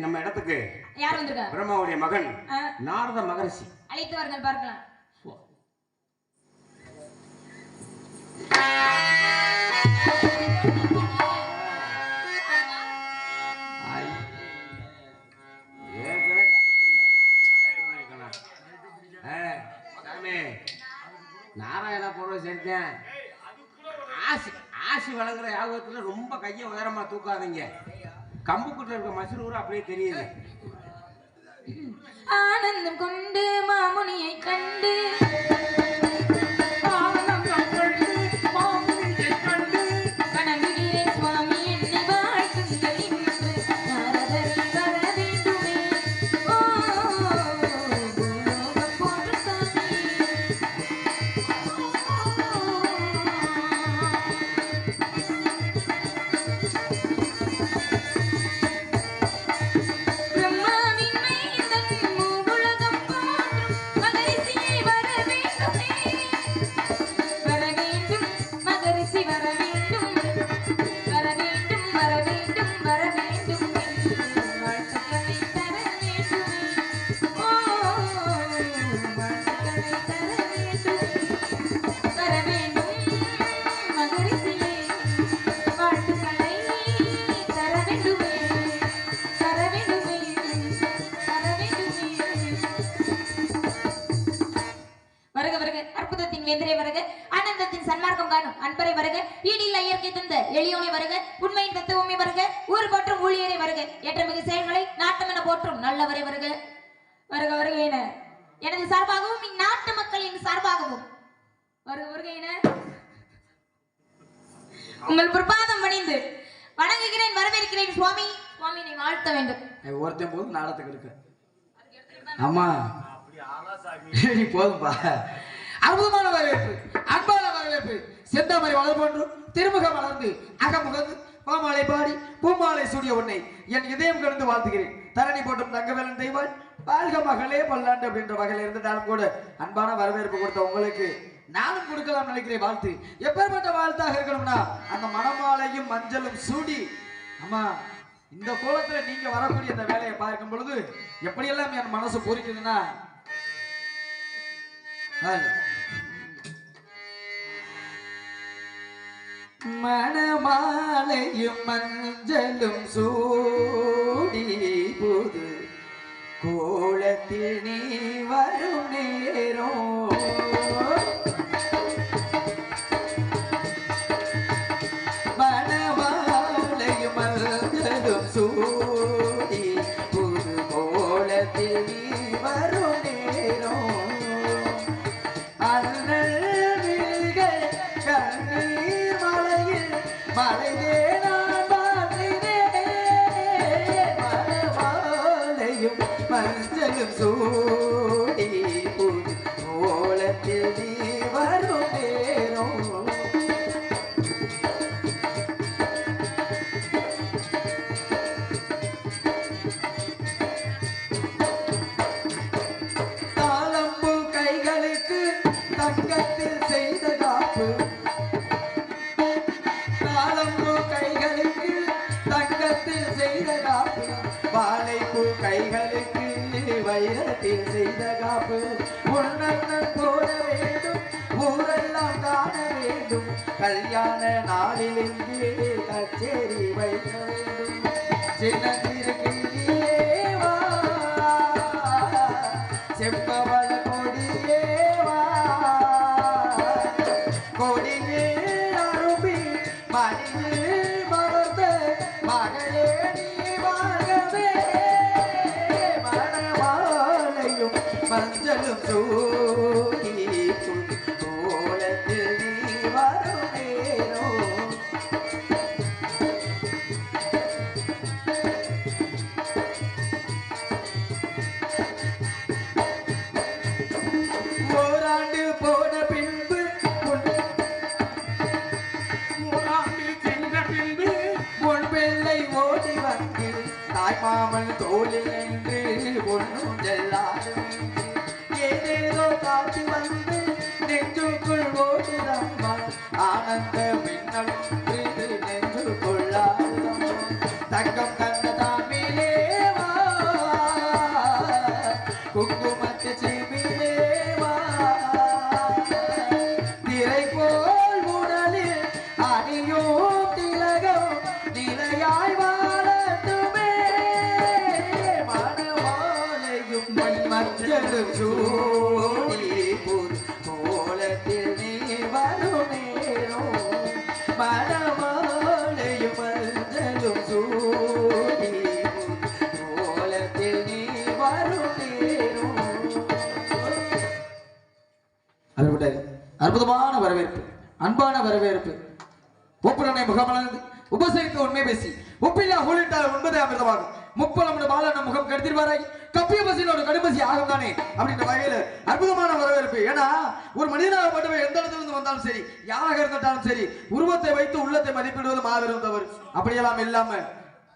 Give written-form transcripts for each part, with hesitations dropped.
நம்ம இடத்துக்கு யார் வந்திருக்கா? பிரம்மாவுடைய மகன் நாரத மகரிஷி. அழைத்து வாருங்கள் பார்க்கலாம். நாராயண பொருள் செஞ்சேன். ஆசி வழங்குற யாகத்துல ரொம்ப கையை உயரமா தூக்காதீங்க. கம்புக்குள்ள இருக்க மசூர் அப்படியே தெரியுது. ஆனந்தம் கொண்டு மாமுனியை கண்டு ஆனந்தத்தின் சன்மார்க்கம் காணும் அன்பரை வருக. ஈடில் இயற்கை தந்த எளியோனை வருக. உண்மையின் தத்துவமே வருக. ஊர் போற்றும் ஊழியரை வருக. ஏற்றமிகு செயல்களை நாட்டம் என போற்றும் நல்லவரை வருக. வருக வருக என எனது சார்பாகவும் இந்நாட்டு மக்களின் சார்பாகவும் வருக வருக என உங்கள் பொற்பாதம் பணிந்து வணங்குகிறேன், வரவேற்கிறேன் சுவாமி. சுவாமியை வாழ்த்த வேண்டும். ஒருத்தன் போதும் நாடத்துக்கு இருக்கு. ஆமா போதும்பா. அற்புதமான வரவேற்பு, அன்பான வரவேற்பு. செந்தாமரை வளர் போன்று திருமுகம் வளர்ந்து அகமுகந்து பாமாலை பாடி பூமாலை சூடிய உன்னை என் இதயம் கலந்து வாழ்த்துகிறேன். தரணி போட்டும் தங்கவேலன் தெய்வாள் வாழ்க மகளே பல்லாண்டு அப்படின்ற வகையில் இருந்ததாலும் கூட அன்பான வரவேற்பு கொடுத்த உங்களுக்கு நானும் கொடுக்கலாம் நினைக்கிறேன் வாழ்த்து. எப்பேற்பட்ட வாழ்த்தாக இருக்கணும்னா அந்த மணமாலையும் மஞ்சளும் சூடி, அம்மா இந்த கோலத்துல நீங்க வரக்கூடிய இந்த வேலையை பார்க்கும் பொழுது எப்படியெல்லாம் என் மனசு பூரிக்குதுன்னா, மணமாலையும் மஞ்சளும் சூடி புது கோலத்தில் நீ வரும் நேரம் மணமாலையும் மஞ்சளும் சூடி புது கோலத்தில் நீ வரும் நேரம் அண்ணல் விழிகள் கண்ணீர் மலையில் மலைதே நான் வாழ்கிறேன் மணமாலையும் மஞ்சளும் சூடி புது கோலத்தில் நீ வரும் நேரம் தாளம்பூ கைகளுக்கு தங்கத்தில் செய்த காப்பு தாளம்பூ கைகளுக்கு தங்கத்தில் செய்த காப்பு வாழைப்பூ கைகளுக்கு வைரத்தில் செய்த காப்பு உன்னண்ணன் போட வேண்டும் ஊரெல்லாம் காண வேண்டும் கல்யாண நாளில் இங்கே கச்சேரி வைக்க வேண்டும் சின்னத்திருக்கிறியே வா செம்பவள கொடியே வா கொடியே அரும்பி மணியில் மலர்ந்த மகளே நீ வாழவே மணமாலையும் மஞ்சளும் சூடி கோலத்தில் நீ வரும் நேரம் ஓராண்டு போன பின்பு ஓராண்டு சென்ற பின்பு உன் பிள்ளை ஓடி வந்து தாய்மாமன் தோளில் நின்று ஒன்றும் செல்லாது ஏதேதோ காட்சி வந்து நெஞ்சுக்குள் ஓடுதம்மா ஆனந்த மின்னல் நெஞ்சுக்குள்ளாடுதம்மா தங்கம் தந்த தாமிலே வா குங்குமத்து சிமிலே வா திரை போல் உடலில் அணியும் திலகம் நிலையாய் வாழட்டுமே மணமாலையும் மஞ்சளும் சூடி புது கோலத்தில் நீ வரும் நேரம் மணமாலையும் மஞ்சளும் சூடி புது கோலத்தில் நீ வரும் நேரம் அற்புதமான வரவேற்பு அன்பான வரவேற்பு ஒப்புரனை முகமலர்ந்து உபசரித்து உண்மை பேசி ஒப்பில்லா ஊழிட்டால் உண்பதே அமிர்தமாகும் முப்பலமுடைய பாலன முகம் கருத்திருவாராய் கப்பிய பசினோட கடுபசி ஆகும் தானே அப்படின்ற வகையில அற்புதமான வரவேற்பு ஏன்னா ஒரு மனிதனாகப்பட்டவை எந்த இடத்துல இருந்து வந்தாலும் சரி யாராக இருந்தாலும் சரி உருவத்தை வைத்து உள்ளத்தை மதிப்பிடுவது மாபெரும் தவறு அப்படியெல்லாம் இல்லாம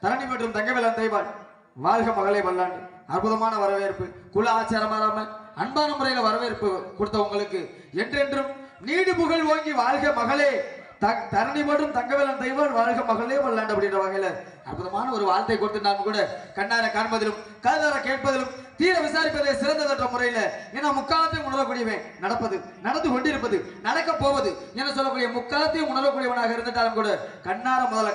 தரணி மற்றும் தங்கவேலன் தெய்வாள் வாழ்க மகளை வல்லாண்டு அற்புதமான வரவேற்பு குல ஆச்சாரம் மாறாம அன்பான முறையில வரவேற்பு கொடுத்த உங்களுக்கு என்றென்றும் நீடு புகழ் ஓங்கி வாழ்க மகளே தரணி மட்டும் தங்கவேலன் தெய்வாள் வாழ்க மகளே வல்லாண்டு அப்படின்ற வகையில அற்புதமான ஒரு வார்த்தை கொடுத்து நான் கூட கண்ணார காண்பதிலும் காதார கேட்பதிலும் தீர விசாரிப்பதை சிறந்ததற்ற முறையில ஏன்னா முக்காலத்தையும் உணரக்கூடியவன் நடப்பது நடந்து கொண்டிருப்பது நடக்க போவது என சொல்லக்கூடிய முக்காலத்தையும் உணரக்கூடியவனாக இருந்துட்டாலும் கூட கண்ணார முதல்ல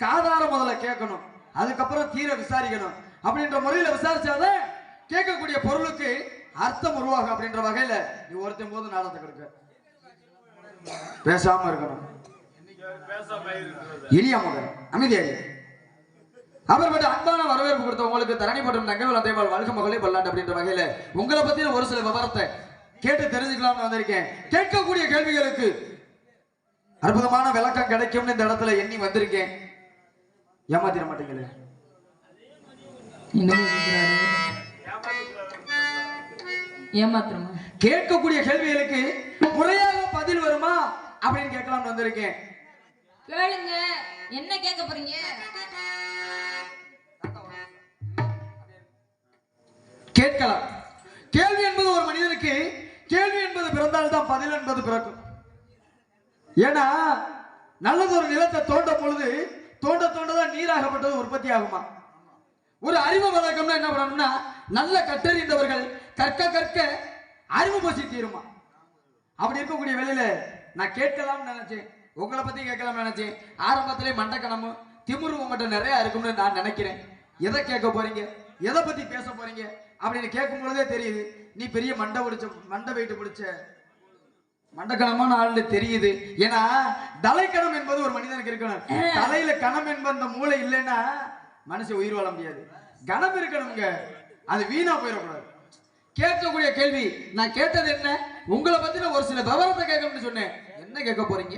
காதார முதல்ல கேட்கணும் அதுக்கப்புறம் தீர விசாரிக்கணும் அப்படின்ற முறையில விசாரிச்சாதான் கேட்கக்கூடிய பொருளுக்கு அர்த்தம் உருவாகும் அப்படின்ற வகையில நீ ஒருத்தன் போது நாடத்தை கொடுக்க பேசாம இருக்கணும் இனிய மகன் அமைதியாடி அவர்பட்ட அன்பான வரவேற்பு கொடுத்த உங்களுக்கு தரணி மற்றும் தங்கவேலன் தெய்வாள் வாழ்க மகளே வல்லாண்டு அப்படின்ற வகையில உங்களை பத்தின ஒரு சில விவரத்தை கேட்டு தெரிஞ்சுக்கலாம்னு வந்திருக்கேன் கேட்கக்கூடிய கேள்விகளுக்கு அற்புதமான விளக்கம் கிடைக்கும்னு இந்த இடத்துல எண்ணி வந்திருக்கேன் ஏமாத்திர மாட்டீங்களே ஏமாத்திரமா கேட்கக்கூடிய கேள்விகளுக்கு முறையாக பதில் வருமா அப்படின்னு கேட்கலாம்னு வந்திருக்கேன் கேளுங்க என்ன கேட்க போறீங்க கேட்கலாம் கேள்வி என்பது ஒரு மனிதனுக்கு கேள்வி என்பது பிறந்தால்தான் பதில் என்பது பிறக்கும் ஏன்னா நல்லது ஒரு நிலத்தை தோண்டும் பொழுது தோண்ட தோண்டதான் நீராகப்பட்டது உற்பத்தி ஆகுமா ஒரு அறிவு வழக்கம்னா என்ன பண்ணணும்னா நல்ல கற்றறிந்தவர்கள் கற்க கற்க அறிவு பசி தீருமா அப்படி இருக்கக்கூடிய வேலையில நான் கேட்கலாம்னு நினைச்சேன் உங்களை பத்தி கேட்கலாம்னு நினைச்சேன். ஆரம்பத்திலே மண்டக்கணமும் திமிரு உங்கள்கிட்ட நிறைய இருக்கும்னு நான் நினைக்கிறேன். எதை கேட்க போறீங்க, எதை பத்தி பேச போறீங்க அப்படின்னு கேட்கும் பொழுதே தெரியுது நீ பெரிய மண்டை வெயிட்டு பிடிச்ச மண்டக்கணமான ஆளு தெரியுது. ஏன்னா தலைக்கணம் என்பது ஒரு மனிதனுக்கு இருக்கணும். தலையில கணம் என்பது அந்த மூளை இல்லைன்னா மனுஷன் உயிர் வாழ முடியாது. கணம் இருக்கணுங்க, அது வீணா போயிடக்கூடாது. கேட்கக்கூடிய கேள்வி நான் கேட்டது என்ன, உங்களை பத்தின ஒரு சில விவரத்தை கேட்கணும்னு சொன்னேன். என்ன கேட்க போறீங்க,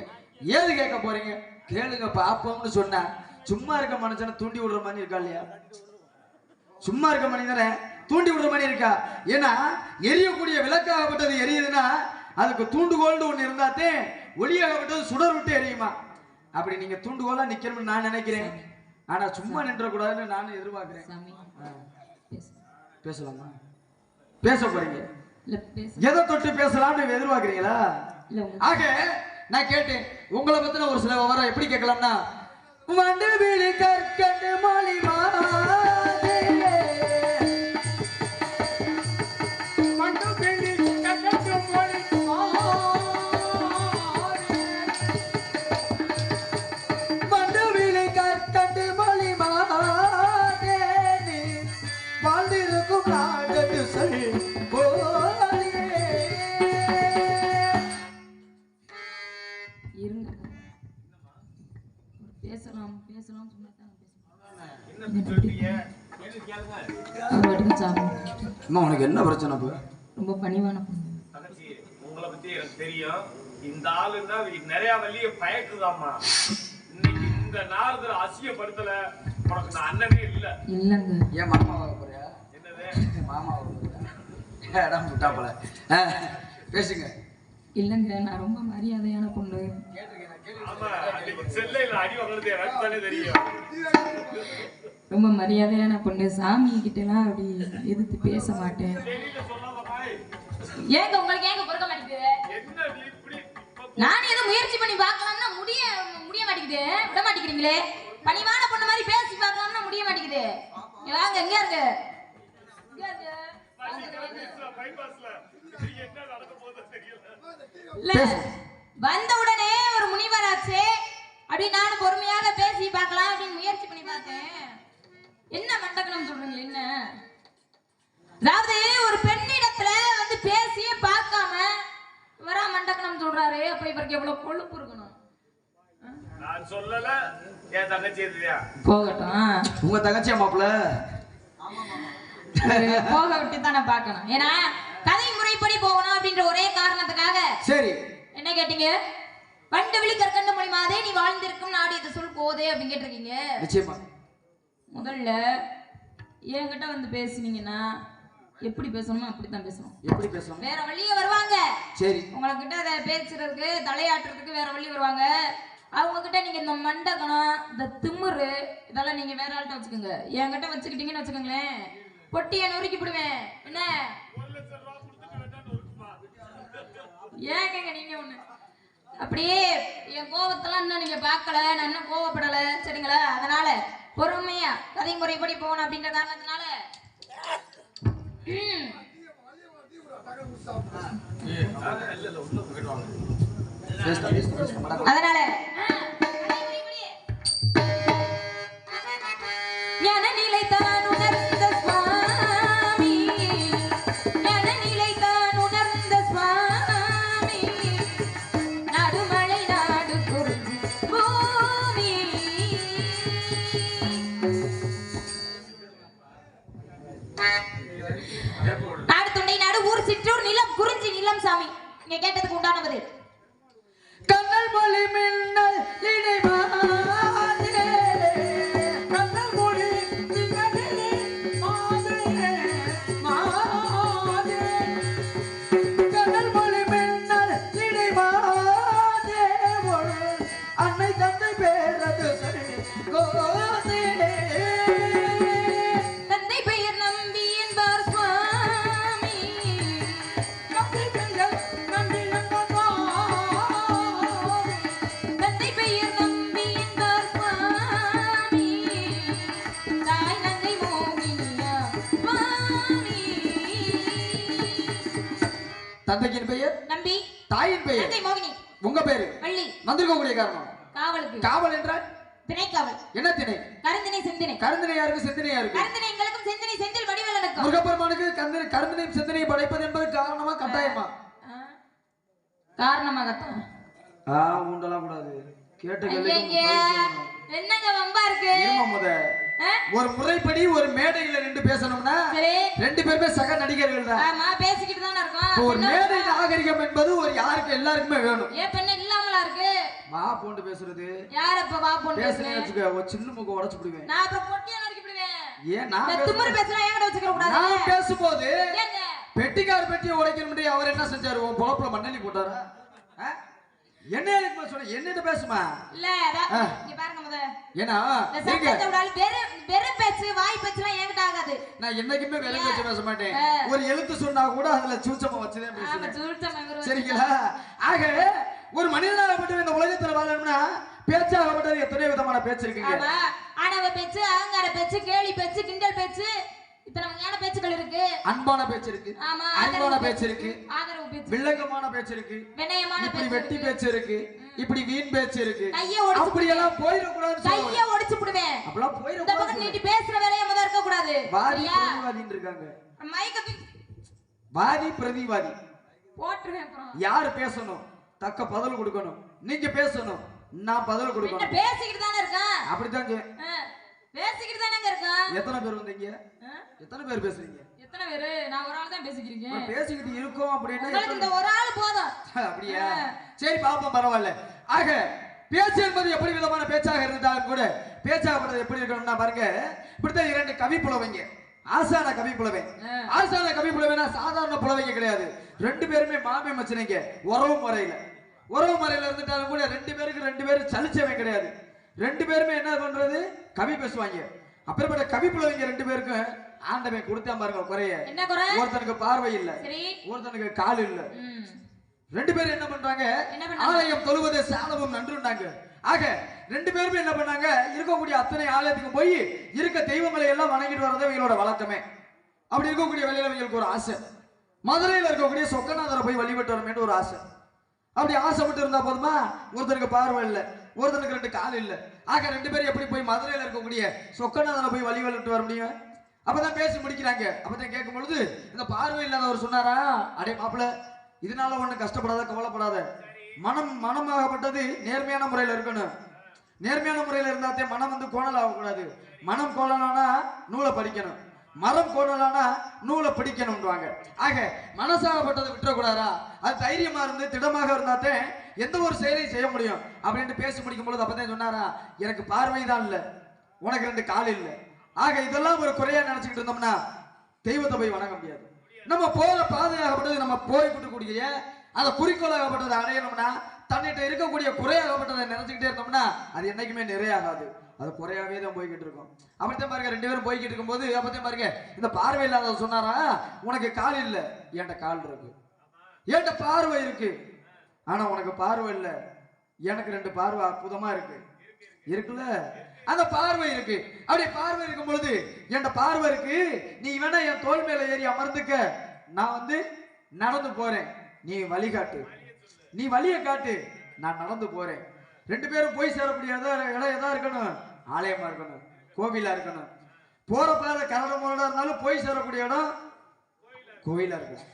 ஏது கேட்க போறீங்க, கேளுங்க பாப்போம்னு சொன்னா சும்மா இருக்க மனுஷனை தூண்டி விடுற மாதிரி இருக்கா இல்லையா? சும்மா இருக்க மனிதனை தூண்டி விடுற மாதிரி இருக்கா? ஏன்னா எரியக்கூடிய விளக்காகப்பட்டது எரியுதுன்னா அதுக்கு தூண்டுகோல்னு ஒண்ணு இருந்தாத்தே ஒளியாகப்பட்டது சுடர் விட்டு எரியுமா. அப்படி நீங்க தூண்டுகோலா நிக்கணும்னு நான் நினைக்கிறேன். ஆனா சும்மா நின்ற கூடாதுன்னு நானும் எதிர்பார்க்கிறேன். பேசலாமா? பேச போறீங்க, எதை தொட்டு பேசலாம்னு எதிர்பார்க்கிறீங்களா? ஆக நான் கேட்டேன் உங்களை பத்தின ஒரு சில விவரம். எப்படி கேட்கலாம்னா, மண்டபிலி கற்கண்டு மாலிமா உனக்கு என்ன பிரச்சனை? ரொம்ப பணிவான உங்களை பத்தி எனக்கு தெரியும். இந்த ஆளுன்னா நிறைய வழிய பயக்குதாமா. இன்னைக்கு இந்த நாள் அசியப்படுத்தல உனக்கு நான் அண்ணனே இல்ல. இல்லங்க, ஏன் மாமாவை போறியா? என்னது மாமாவை இடம் விட்டாப்பல பேசுங்க. இல்லங்க, நான் ரொம்ப மரியாதையான பொண்ணு. ஆமா, அன்னைக்கு செல்லையில அடி வாங்குறது எனக்கு தானே தெரியும். ரொம்ப மரியாதையான பொண்ணு. சாமி கிட்ட எல்லாம் அப்படி எதிர்த்து பேச மாட்டேன். ஏங்க உங்களுக்கு ஏங்க பொறுக்க மாட்டேங்குது? நான் ஏதோ முயற்சி பண்ணி பார்க்கலாம்னா முடிய மாட்டேங்குது. விட மாட்டேங்கிறீங்களே. பணிவான பொண்ணு மாதிரி பேசி பார்க்கலாம்னா முடிய மாட்டேங்குது. வாங்க, எங்க இருக்கு? வந்த உடனே ஒரு முனிவராச்சே அப்படி நானும் பொறுமையாக பேசி பார்க்கலாம் அப்படின்னு முயற்சி பண்ணி பார்த்தேன். என்ன மண்டக்கணம் சொல்றீங்க? என்ன, அதாவது ஒரு பெண்ணிடத்துல வந்து பேசியே பார்க்காம வரா மண்டக்கணம் சொல்றாரு. அப்ப இவருக்கு எவ்வளவு கொழுப்பு இருக்கணும்? நான் சொல்லல, என் தங்கச்சி எதுயா போகட்டும். உங்க தங்கச்சியா மாப்பிள்ள? போக விட்டு தான் நான் பார்க்கணும். ஏன்னா கதை முறைப்படி போகணும் அப்படின்ற ஒரே காரணத்துக்காக. சரி, என்ன கேட்டீங்க? வண்டவிழி கற்கண்டு மொழிமாதே நீ வாழ்ந்திருக்கும் நாடு இதை சொல் போதே அப்படின்னு கேட்டிருக்கீங்க. நிச்சயமா. முதல்ல என்கிட்ட வந்து பேசுனீங்கன்னா எப்படி பேசணுமோ அப்படித்தான் பேசணும். எப்படி பேசணும்? வேற வழியே வருவாங்க. சரி, உங்ககிட்ட அதை பேசுறதுக்கு தலையாட்டுறதுக்கு வேற வழி வருவாங்க. அவங்க கிட்ட நீங்க இந்த மண்டகணம், இந்த திமுரு இதெல்லாம் நீங்க வேற ஆள்கிட்ட வச்சுக்கோங்க. என்கிட்ட வச்சுக்கிட்டீங்கன்னு வச்சுக்கோங்களேன், பொட்டியை நொறுக்கி விடுவேன். என்ன ஏங்க நீங்க ஒண்ணு அப்படியே என் கோபத்தெல்லாம் இன்னும் நீங்க பார்க்கல. நான் இன்னும் கோவப்படல, சரிங்களா? அதனால பொறுமையா கதை முறைப்படி போகணும் அப்படின்ற காரணத்தினால அதனால ஞான நிலைத்தான் உணர்ந்த சுவாமி, ஞான நிலைத்தான் உணர்ந்த சுவாமி, நடுமலை நாடு குறிஞ்சி பூமி. நாடு தொண்டை நாடு ஊர் சிற்றூர் நிலம் குறிஞ்சி நிலம் சாமி. நீங்க கேட்டதுக்கு உண்டான பதில். கண்ணல் மொழி மின்னல் இடைமாதே, கண்ணல் மொழி மின்னல் மாதே, கண்ணல் மொழி மின்னல் இடைமாதே, அன்னை தந்தை பேரது சரி கோதே. தந்தை பெயர் நம்பி என்பார் சுவாமி, நம்பி பெயர் நம்பி தந்தை பெயர் நம்பி என்பார் சுவாமி, தாய் நங்கை மோகினியா சுவாமி. தந்தையின் பெயர் நம்பி, தாயின் பெயர் நங்கை மோகினி, உங்க பேரு வள்ளி. வந்திருக்கக்கூடிய காரணம் காவலுக்கு. காவல் என்றால் திணைக்காவல். என்ன திணை? கருந்தினை செந்தினை. கருந்தினை யாருக்கு? செந்தினை யாருக்கு? கருந்தினை எங்களுக்கும் செந்தினை செந்தில் வடிவேலனுக்கும். முருகப்பெருமானுக்கு கருந்தினை செந்தினை படைப்பது என்பது காரணமா கட்டாயமா? காரணமாகத்தான். உண்டலாம் கூடாது. கேட்ட என்னங்க வம்பா இருக்கு? ஒரு முறைப்படி ஒரு மேடையில நின்று பேசணும்னா ரெண்டு பேருமே சக நடிகர்கள் தான். ஆமா, பேசிக்கிட்டு தான இருக்கோம். ஒரு மேடை நாகரிகம் என்பது ஒரு யாருக்கு எல்லாருக்குமே வேணும். ஏன் பெண்ண இல்லாமலா இருக்கு? வா போண்டு பேசுறது. யார் அப்ப வா போண்டு பேசுறேன்னு வச்சுக்க, ஒரு சின்ன முக உடைச்சு விடுவேன். நான் அப்ப பொட்டியா நறுக்கி விடுவேன். ஏன் நான் தும்முறு பேசுறேன், என்கிட்ட வச்சுக்க கூடாது. நான் பேசும்போது ஏங்க பெட்டிக்கார பெட்டியை உடைக்கணும்னு அவர் என்ன செஞ்சாரு? உன் பொழப்புல மண்ணெண்ணி போட்டாரா? என்ன எதுக்கு சொல்ற? என்னட்ட பேசுமா? இல்ல இங்க பாருங்க முத. ஏனா சத்தத்தை விடால வெற பேச்சு வாய் பேச்சுலாம் என்கிட்ட ஆகாது. நான் என்னைக்குமே வெற பேச்சு பேச மாட்டேன். ஒரு எழுத்து சொன்னா கூட அதுல சூச்சமா வச்சுதான் பேசுவேன். ஆமா, சூச்சமா வரும். சரிங்களா? ஆக ஒரு மனிதனாகப்பட்ட இந்த உலகத்துல வாழணும்னா பேச்சாகப்பட்டது எத்தனை விதமான பேச்சு இருக்குங்க. ஆமா, ஆணவ பேச்சு, அகங்கார பேச்சு, கேலி பேச்சு, கிண்டல் பேச்சு, இத்தனை வகையான பேச்சுகள் இருக்கு. அன்பான பேச்சு இருக்கு. ஆமா, அன்பான பேச்சு இருக்கு. ஆதரவு பேச்சு, வில்லங்கமான பேச்சு இருக்கு. வினயமான இப்படி பேச்சு, வெட்டி பேச்சு இருக்கு. இப்படி வீண் பேச்சு இருக்கு. கையை ஒடிச்சு அப்படி எல்லாம் போயிர கூடாது. கையை ஒடிச்சு விடுவேன். அப்பலாம் போயிர இந்த பக்கம் கூடாது. நீட்டி பேசுற வேலைய முத இருக்க கூடாது. வாதி பிரதிவாதின்னு இருக்காங்க. மைக்க வாதி பிரதிவாதி போட்டுறேன். அப்புறம் யார் பேசணும்? தக்க பதில் கொடுக்கணும். நீங்க பேசணும், நான் பதில் கொடுக்கணும். என்ன பேசிக்கிட்டு தானே இருக்கேன். அப்படிதான் பேசிக்கிட்டு தானங்க இருக்கேன். எத்தனை பேர் வந்தீங்க? எத்தனை பேர் பேசுறீங்க? எத்தனை பேரு? நான் ஒரு ஆள் தான் பேசிக்கிறீங்க. பேசிக்கிட்டு இருக்கோம் அப்படின்னா உங்களுக்கு இந்த ஒரு ஆள் போதும். அப்படியா? சரி பாப்போம், பரவாயில்ல. ஆக பேச்சு என்பது எப்படி விதமான பேச்சாக இருந்தாலும் கூட பேச்சாகப்பட்டது எப்படி இருக்கணும்னா பாருங்க, இப்படித்தான் இரண்டு கவி புலவைங்க. ஆசான கவி புலவை. ஆசான கவி புலவைனா சாதாரண புலவைங்க கிடையாது. ரெண்டு பேருமே மாமே மச்சனைங்க. உறவு முறையில இருந்துட்டாலும் கூட ரெண்டு பேரும் சலிச்சவன் கிடையாது. ரெண்டு பேருமே என்ன பண்றது? கவி பேசுவாங்க. அப்படிப்பட்ட கவி புலவைங்க ரெண்டு பேருக்கும் ஆண்டவன் கொடுத்தா பாருங்க குறைய. என்ன குறை? ஒருத்தனுக்கு பார்வை இல்ல, ஒருத்தனுக்கு கால் இல்ல. ரெண்டு பேரும் என்ன பண்றாங்க? ஆலயம் தொழுவது சாலவும் நன்றுனாங்க. ஆக ரெண்டு பேருமே என்ன பண்ணாங்க? இருக்கக்கூடிய அத்தனை ஆலயத்துக்கு போய் இருக்க தெய்வங்களை எல்லாம் வணங்கிட்டு வரது இவங்களோட வழக்கமே. அப்படி இருக்கக்கூடிய வேலையில இவங்களுக்கு ஒரு ஆசை, மதுரையில இருக்கக்கூடிய சொக்கநாதரை போய் வழிபட்டு வரணும்னு ஒரு ஆசை. அப்படி ஆசைப்பட்டு இருந்தா போதுமா? ஒருத்தருக்கு பார்வை இல்ல, ஒருத்தனுக்கு ரெண்டு கால் இல்ல. ஆக ரெண்டு பேரும் எப்படி போய் மதுரையில இருக்கக்கூடிய சொக்கநாதரை போய் வழிபட்டு வர முடியும்? அப்பதான் பேசி முடிக்கிறாங்க. அப்பதான் கேட்கும் பொழுது இந்த பார்வை இல்லாதவர் சொன்னாரா, அடே மாப்பிள்ள, இதனால ஒண்ணு கஷ்டப்படாத, கவலைப்படாத. மனமாகப்பட்டது நேர்மையான முறையில இருக்கணும். நேர்மையான முறையில இருந்தாத்தே மனம் வந்து கோணல் ஆகக்கூடாது. மனம் கோணலானா நூலை படிக்கணும், மரம் கோணலானா நூலை பிடிக்கணும்வாங்க. ஆக மனசாகப்பட்டதை விட்டுறக்கூடாதா? அது தைரியமா இருந்து திடமாக இருந்தாத்தே எந்த ஒரு செயலையும் செய்ய முடியும் அப்படின்ட்டு பேசி முடிக்கும் பொழுது அப்பதான் சொன்னாரா, எனக்கு பார்வை தான் இல்ல, உனக்கு ரெண்டு கால் இல்ல. ஆக இதெல்லாம் ஒரு குறையா நினைச்சுக்கிட்டு இருந்தோம்னா தெய்வத்தை போய் வணங்க முடியாது. நம்ம போற பாதையாகப்பட்டது, நம்ம போய்கிட்டு அந்த குறிக்கோளாகப்பட்டதை அடையணும்னா தன்னிட்ட இருக்கக்கூடிய குறையாகப்பட்டதை நினைச்சுக்கிட்டே இருந்தோம்னா அது என்னைக்குமே நிறையாகாது. அது குறையாவே தான் போய்கிட்டு இருக்கும். அப்படித்தான் பாருங்க, ரெண்டு பேரும் போய்கிட்டு இருக்கும் போது அப்பதான் பாருங்க, இந்த பார்வை இல்லாத சொன்னாரா, உனக்கு கால் இல்ல, என்கிட்ட கால் இருக்கு, என்கிட்ட பார்வை இருக்கு, ஆனா உனக்கு பார்வை இல்ல, எனக்கு ரெண்டு பார்வை அற்புதமா இருக்குல்ல, அந்த பார்வை இருக்கு. அப்படி பார்வை இருக்கும் பொழுது என்கிட்ட பார்வை இருக்கு, நீ வேணா என் தோல் மேல ஏறி அமர்ந்துக்க, நான் வந்து நடந்து போறேன், நீ வழிகாட்டு, நீ வழியை காட்டு, நான் நடந்து போறேன். ரெண்டு பேரும் போய் சேரக்கூடிய இடம் எதா இருக்கணும்? ஆலயமா இருக்கணும், கோவிலா இருக்கணும். போற பாதை கரட முரடா இருந்தாலும் போய் சேரக்கூடிய இடம் கோவிலா இருக்கணும்.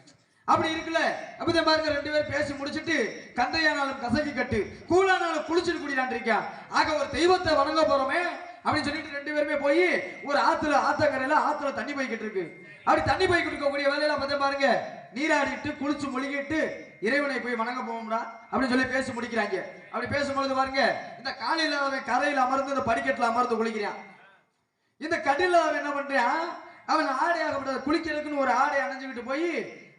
அப்படி இருக்குல்ல. அப்படி பாருங்க, ரெண்டு பேரும் பேசி முடிச்சுட்டு கந்தையானாலும் கசக்கி கட்டு, கூழானாலும் குளிச்சுட்டு குடிலான் இருக்கான். ஆக ஒரு தெய்வத்தை வணங்க போறோமே அப்படின்னு சொல்லிட்டு ரெண்டு பேருமே போய் ஒரு ஆத்தங்கரையில ஆத்துல தண்ணி போய்கிட்டு இருக்கு. அப்படி தண்ணி போய்கிட்டு இருக்கக்கூடிய வேலையில பார்த்தா பாருங்க, நீராடிட்டு குளிச்சு மொழிகிட்டு இறைவனை போய் வணங்க போவோம்டா அப்படின்னு சொல்லி பேசி முடிக்கிறாங்க. அப்படி பேசும்பொழுது பாருங்க, இந்த காலையில அவன் கரையில் அமர்ந்து இந்த படிக்கட்டுல அமர்ந்து குளிக்கிறான். இந்த கடில அவன் என்ன பண்றான், அவன் ஆடையாகப்பட்ட குளிக்கிறதுக்குன்னு ஒரு ஆடை அணைஞ்சுக்கிட்டு போய்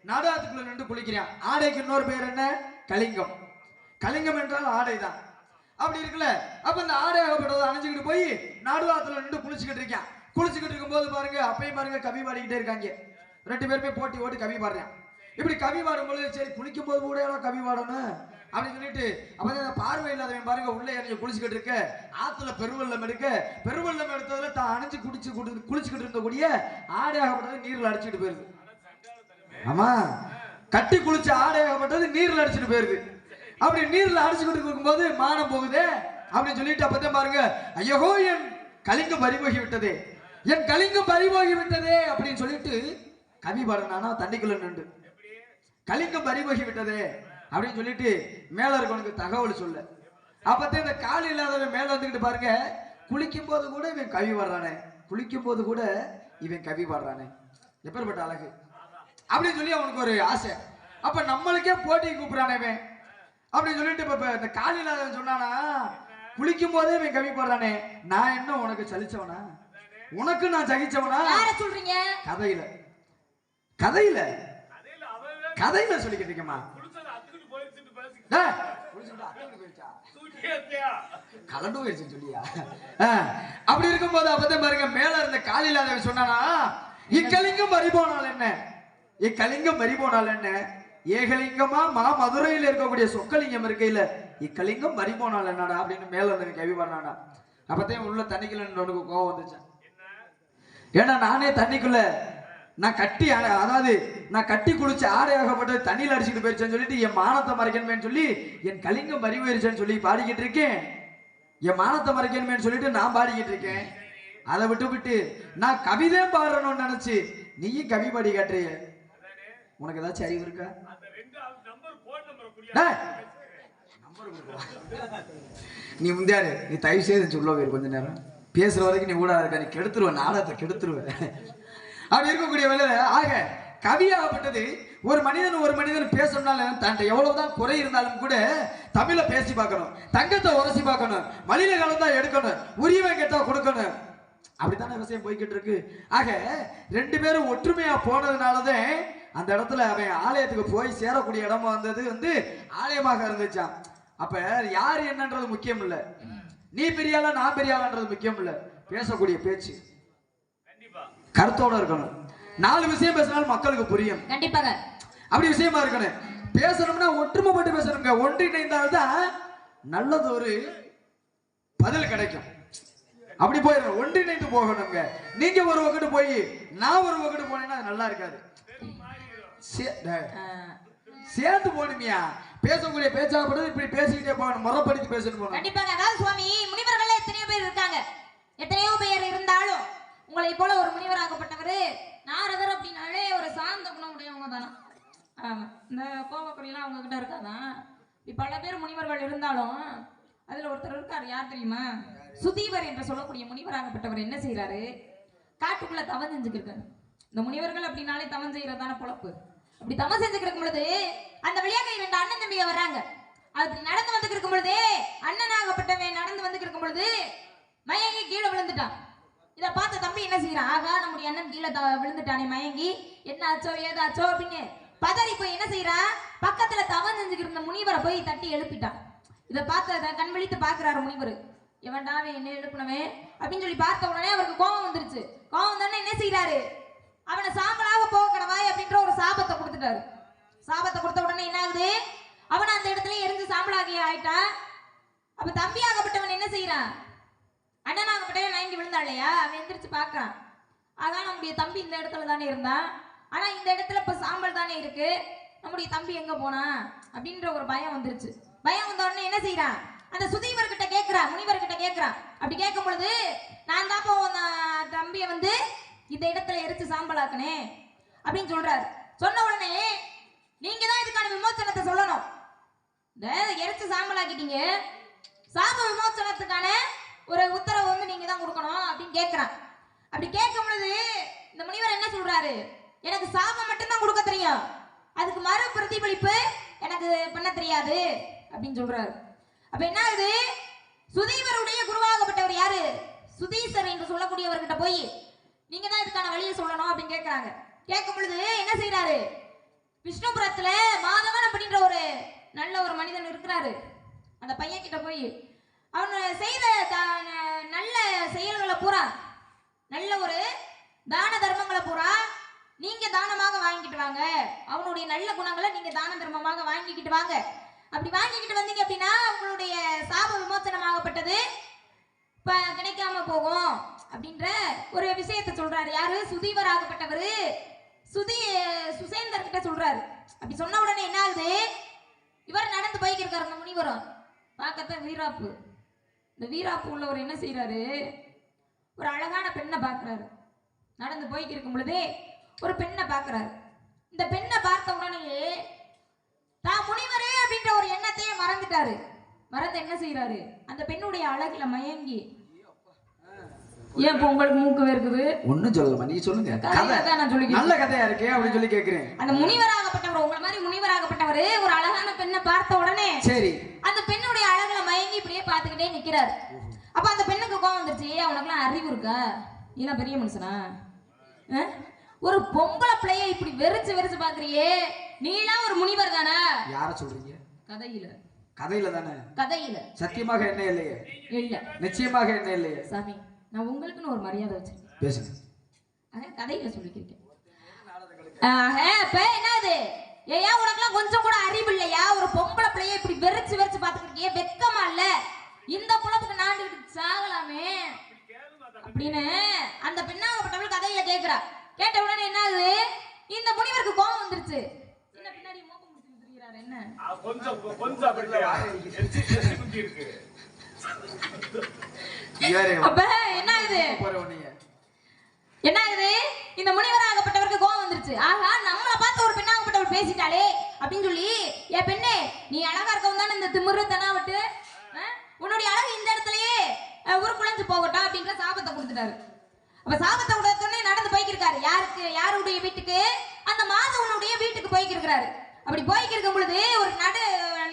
நடாத்துக்குள்ள நின்று குளிக்கிறான். ஆடைக்கு இன்னொரு பேர் என்ன? கலிங்கம். கலிங்கம் என்றால் ஆடைதான். அப்படி இருக்குல்ல. அப்ப இந்த ஆடையாகப்பட்டதை அணைஞ்சுக்கிட்டு போய் நடுவாத்துல நின்று குளிச்சுக்கிட்டு இருக்கான். குளிச்சுக்கிட்டு இருக்கும் போது பாருங்க, அப்பயும் பாருங்க கவி பாடிக்கிட்டே இருக்காங்க. ரெண்டு பேருமே போட்டி ஓட்டி கவி பாடுறான். இப்படி கவி பாடும்போது சரி குளிக்கும் போது கூட கவி பாடணும் அப்படின்னு சொல்லிட்டு அப்பதான் பார்வை இல்லாதவன் பாருங்க உள்ளே இறங்கி குளிச்சுக்கிட்டு இருக்க. ஆத்துல பெருவெள்ளம் எடுத்ததுல தான் அணைஞ்சு குளிச்சுக்கிட்டு இருந்தக்கூடிய ஆடையாகப்பட்டது நீர்ல அடிச்சுட்டு போயிருது. ஆமா, கட்டி குளிச்ச ஆடையாகப்பட்டது நீர்ல அடிச்சுட்டு போயிருது. அப்படி நீர்ல அடிச்சுக்கிட்டு இருக்கும்போது மானம் போகுதே அப்படின்னு சொல்லிட்டு அப்பதான் பாருங்க, ஐயோ என் கலிங்கம் பறிபோகி விட்டதே, என் கலிங்கம் பறிபோகி விட்டதே அப்படின்னு சொல்லிட்டு கவி பாடுனானா தண்ணிக்குள்ள நின்று கலிங்கம் பறிபோகி விட்டதே அப்படின்னு சொல்லிட்டு மேல இருக்கவனுக்கு தகவல் சொல்ல. அப்பதான் இந்த கால் இல்லாதவன் மேல வந்துக்கிட்டு பாருங்க, குளிக்கும் போது கூட இவன் கவி பாடுறானே, குளிக்கும் போது கூட இவன் கவி பாடுறானே, எப்பேற்பட்ட அழகு அப்படின்னு சொல்லி அவனுக்கு ஒரு ஆசை. அப்ப நம்மளுக்கே போட்டி கூப்பிடுறானே அப்படின்னு சொல்லிட்டு இப்ப இந்த கால் இல்லாதவன் சொன்னானா, குளிக்கும் போதே இவன் கவி பாடுறானே, நான் என்ன உனக்கு சலிச்சவனா, உனக்கு நான் சகிச்சவனா? சொல்றீங்க கதையில கதையில கதையில சொல்லிக்கிட்டு இருக்கேம்மா. கலண்டு போயிடுச்சு சொல்லியா? அப்படி இருக்கும்போது அப்பதான் பாருங்க மேல இருந்த கால் இல்லாதவன் சொன்னானா, இக்கலிங்கம் பறிபோனால் என்ன, இக்கலிங்கம் பறிபோனால் என்ன, ஏகலிங்கமா மதுரையில் இருக்கக்கூடிய சொக்கலிங்கம் இருக்கையில இக்கலிங்கம் பறிபோனால் என்னடா அப்படின்னு மேல இருந்தவன் கவி பாடினானா. அப்பதான் உள்ள தண்ணிக்குள்ள உனக்கு கோவம் வந்துச்சான். ஏன்னா நானே தண்ணிக்குள்ள நான் கட்டி, அதாவது நான் கட்டி குளிச்சு ஆடையாகப்பட்டது தண்ணியில் அடிச்சுட்டு போயிருச்சேன்னு சொல்லிட்டு என் மானத்தை மறைக்கணுமேன்னு சொல்லி என் கலிங்கம் பறி போயிருச்சேன்னு சொல்லி பாடிக்கிட்டு இருக்கேன். என் மானத்தை மறைக்கணுமேன்னு சொல்லிட்டு நான் பாடிக்கிட்டு இருக்கேன். அதை விட்டு நான் கவிதை பாடுறணும்னு நினைச்சு நீயும் கவி பாடி காட்டுறிய, உனக்கு ஏதாச்சும் அறிவு இருக்கா? நீ முந்தியாரு, நீ தயவு செய்து சொல்லுவே கொஞ்ச நேரம் பேசுற வரைக்கும் நீ கூட இருக்க, நீ கெடுத்துருவ, நாடகத்தை கெடுத்துருவ. அப்படி இருக்கக்கூடிய வேலை ஆக கவியாகப்பட்டது ஒரு மனிதன் பேசணும்னாலும் தன்ட்ட எவ்வளவுதான் குறை இருந்தாலும் கூட தமிழை பேசி பார்க்கணும், தங்கத்தை உரசி பார்க்கணும், மலில காலம் தான் எடுக்கணும், உரிமை கேட்டா கொடுக்கணும். அப்படித்தானே விஷயம் போய்கிட்டு இருக்கு. ஆக ரெண்டு பேரும் ஒற்றுமையா போனதுனாலதான் அந்த இடத்துல அவன் ஆலயத்துக்கு போய் சேரக்கூடிய இடமா வந்தது ஆலயமாக இருந்துச்சான். அப்ப யாரு என்னன்றது முக்கியம் இல்ல, நீ பெரியாளா நான் பெரியாளான்றது முக்கியம் இல்ல, பேசக்கூடிய பேச்சு கருத்தோட இருக்கணும். 4 விஷயம் பேசினாலும் மக்களுக்கு புரியும். கண்டிப்பாக அப்படி விஷயமா இருக்கணும். பேசணும்னா ஒற்றுமைப்பட்டு பேசணுங்க, ஒன்றிணைந்தால்தான் நல்லது ஒரு பதில் கிடைக்கும். அப்படி போயிடணும், ஒன்றிணைந்து போகணுங்க. நீங்க ஒரு வகுட்டு போய் நான் ஒரு வகுட்டு போனேன்னா நல்லா இருக்காது. சேர்ந்து போகணுமியா, பேசக்கூடிய பேச்சாகப்படுது இப்படி பேசிக்கிட்டே போகணும், முறைப்படுத்தி பேசணும். கண்டிப்பாக. அதாவது சுவாமி, முனிவர்கள் எத்தனையோ பேர் இருக்காங்க, எத்தனையோ பேர் இருந்தாலும் உங்களை போல ஒரு முனிவராகப்பட்டவர் நாரதர் அப்படின்னாலே ஒரு சாந்த குணம் உடையவங்க தானே. ஆமா, இந்த கோபக்குடியெல்லாம் அவங்க கிட்ட இருக்காதான். பல பேர் முனிவர்கள் இருந்தாலும் அதுல ஒருத்தர் இருக்காரு, யார் தெரியுமா? சுதீவர் என்று சொல்லக்கூடிய முனிவராகப்பட்டவர் என்ன செய்யறாரு, காட்டுக்குள்ள தவம் செஞ்சுக்கிட்டு. இந்த முனிவர்கள் அப்படின்னாலே தவம் செய்யறதான பொழப்பு. அப்படி தவம் செஞ்சுக்கிட்டு இருக்கும் பொழுது அந்த வழியாக 2 அண்ணன் தம்பிங்க வர்றாங்க. அப்படி நடந்து வந்து இருக்கும் பொழுது அண்ணனாகப்பட்டவன் நடந்து வந்து இருக்கும் பொழுது மயங்கி கீழே விழுந்துட்டான். இதை பார்த்த தம்பி என்ன செய்யறான், ஆகா நம்முடைய அண்ணன் கீழே விழுந்துட்டானே, மயங்கி என்ன ஆச்சோ ஏதாச்சோ அப்படின்னு பதறி போய் என்ன செய்யறான், பக்கத்துல தவம் செஞ்சுக்கிட்டு இருந்த முனிவரை போய் தட்டி எழுப்பிட்டான். இதை பார்த்த கண் விழித்து பாக்குறாரு முனிவர், எவன்டாவே என்ன எழுப்பினவே அப்படின்னு சொல்லி பார்த்த உடனே அவருக்கு கோபம் வந்துருச்சு. கோபம் தானே என்ன செய்யறாரு, அவனை சாம்பலாக போக கடவாய் அப்படின்ற ஒரு சாபத்தை கொடுத்துட்டாரு. சாபத்தை கொடுத்த உடனே என்ன ஆகுது, அவன் அந்த இடத்துல எரிஞ்சு சாம்பலாகி ஆயிட்டான். அப்ப தம்பியாகப்பட்டவன் என்ன செய்யறான், அண்ணனாகப்பட்டவன் மயங்கி விழுந்தா இல்லையா, அவன் எந்திரிச்சு பாக்குறான். அதான் நம்முடைய தம்பி இந்த இடத்துல தானே இருந்தான், ஆனா இந்த இடத்துல இப்ப சாம்பல் தானே இருக்கு, நம்முடைய தம்பி எங்க போனா அப்படின்ற ஒரு பயம் வந்துருச்சு. பயம் வந்த உடனே என்ன செய்யறான், அந்த சுதீவர்கிட்ட கேட்கிறான், முனிவர்கிட்ட கேட்கிறான். அப்படி கேட்கும் பொழுது நான் தான் தம்பியை இந்த இடத்துல எரிச்சு சாம்பலாக்குனே அப்படின்னு சொல்றாரு. சொன்ன உடனே நீங்க தான் இதுக்கான விமோசனத்தை சொல்லணும். இந்த எரிச்சு சாம்பலாக்கிட்டீங்க, சாப விமோசனத்துக்கான ஒரு உத்தரவு நீங்க தான் கொடுக்கணும் அப்படின்னு கேட்கிறான். அப்படி கேட்கும் பொழுது இந்த முனிவர் என்ன சொல்றாரு, எனக்கு சாபம் மட்டும்தான் கொடுக்க தெரியும், அதுக்கு மறு பிரதிபலிப்பு எனக்கு பண்ண தெரியாது அப்படின்னு சொல்றாரு. அப்ப என்ன ஆகுது, சுதீவருடைய குருவாகப்பட்டவர் யாரு, சுதீசர் என்று சொல்லக்கூடியவர்கிட்ட போய் நீங்க தான் இதுக்கான வழியை சொல்லணும் அப்படின்னு கேட்கிறாங்க. கேட்கும் பொழுது என்ன செய்யறாரு, விஷ்ணுபுரத்துல மாதவன் அப்படின்ற ஒரு நல்ல ஒரு மனிதன் இருக்கிறாரு. அந்த பையன் கிட்ட போய் அவன் செய்த நல்ல செயல்களை பூரா, நல்ல ஒரு தான தர்மங்களை பூரா நீங்க தானமாக வாங்கிட்டு வாங்க, அவனுடைய நல்ல குணங்களை நீங்க தான தர்மமாக வாங்கிக்கிட்டு வாங்க. அப்படி வாங்கிக்கிட்டு வந்தீங்க அப்படின்னா உங்களுடைய சாப விமோசனமாகப்பட்டது இப்ப கிடைக்காம போகும் அப்படின்ற ஒரு விஷயத்தை சொல்றாரு. யாரு, சுதீவராகப்பட்டவரு சுசேந்தர் கிட்ட சொல்றாரு. அப்படி சொன்ன உடனே என்ன ஆகுது, இவர் நடந்து போய்க்கு இருக்காரு. அந்த முனிவரும் பார்க்கத்தான் வீராப்பு. இந்த வீராப்பு உள்ளவர் என்ன செய்யறாரு, ஒரு அழகான பெண்ணை பார்க்கிறாரு. நடந்து போய்க்கு இருக்கும் பொழுதே ஒரு பெண்ணை பார்க்கிறாரு. இந்த பெண்ணை பார்த்த உடனே தான் முனிவரே அப்படின்ற ஒரு எண்ணத்தையே மறந்துட்டாரு. மறந்து என்ன செய்யறாரு, அந்த பெண்ணுடைய அழகுல மயங்கி. ஏன் இப்போ உங்களுக்கு மூக்கு வேர்க்குது? ஒண்ணும் சொல்லலமா, நீங்க சொல்லுங்க. நான் சொல்லி நல்ல கதையா இருக்கே அப்படின்னு சொல்லி கேக்குறேன். அந்த முனிவராகப்பட்டவர், உங்களை மாதிரி முனிவராகப்பட்டவர் ஒரு அழகான பெண்ணை பார்த்த உடனே சரி அந்த பெண்ணுடைய அழகுல மயங்கி இப்படியே பார்த்துக்கிட்டே நிக்கிறாரு. அப்ப அந்த பெண்ணுக்கு கோவம் வந்துருச்சு. உனக்குலாம் அறிவு இருக்கா? நீலாம் பெரிய மனுஷனா? ஒரு பொம்பளை பிள்ளைய இப்படி வெறிச்சு வெறிச்சு பாக்குறியே, நீலாம் ஒரு முனிவர் தானே? யார சொல்றீங்க? கதையில. கதையில தானே? கதையில. சத்தியமாக என்ன இல்லையே? இல்ல. நிச்சயமாக என்ன இல்லையே? சாமி, நான் உங்களுக்குன்னு ஒரு மரியாதை வச்சிருக்கேன். பேசுங்க. கதையில சொல்லிக்கிறேன். இப்ப என்னது, ஏயா உனக்குலாம் கொஞ்சம் கூட அறிவு இல்லையா? ஒரு பொம்பளை பிள்ளைய இப்படி வெறிச்சு வெறிச்சு பாத்துக்கிட்டே வெக்கமா இல்ல? இந்த புலப்புக்கு நாண்டுகிட்டு சாகலாமே அப்படின்னு அந்த பெண்ணாகப்பட்டவள் கதையில கேக்குறா. கேட்ட உடனே என்ன ஆகுது, இந்த முனிவருக்கு கோபம் வந்துருச்சு. என்ன பின்னாடி மோப்பம் முடிச்சு திரிகிறாரு என்ன? கொஞ்சம் கொஞ்சம் அப்படி இருக்கு. அப்ப என்ன ஆகுது, என்ன ஆகுது, இந்த முனிவராகப்பட்டவருக்கு கோபம் வந்துருச்சு. ஆகா, நம்மளை பார்த்து ஒரு பெண்ணாகப்பட்டவள் பேசிட்டாளே அப்படின்னு சொல்லி, ஏ பெண்ணே, நீ அழகா இருக்கவும் தானே இந்த திமிரு தெனாவட்டு, உன்னுடைய அழகு இந்த இடத்துலயே உருக்குலைஞ்சு போகட்டும் அப்படின்ற சாபத்தை கொடுத்துட்டாரு. அப்ப சாபத்தை கொடுத்தோடனே நடந்து போய்க்கிருக்காரு. யாருக்கு? யாருடைய வீட்டுக்கு? அந்த மாதவனுடைய வீட்டுக்கு போய்க்கிருக்கிறாரு. அப்படி போய்க்கிருக்கும் பொழுது ஒரு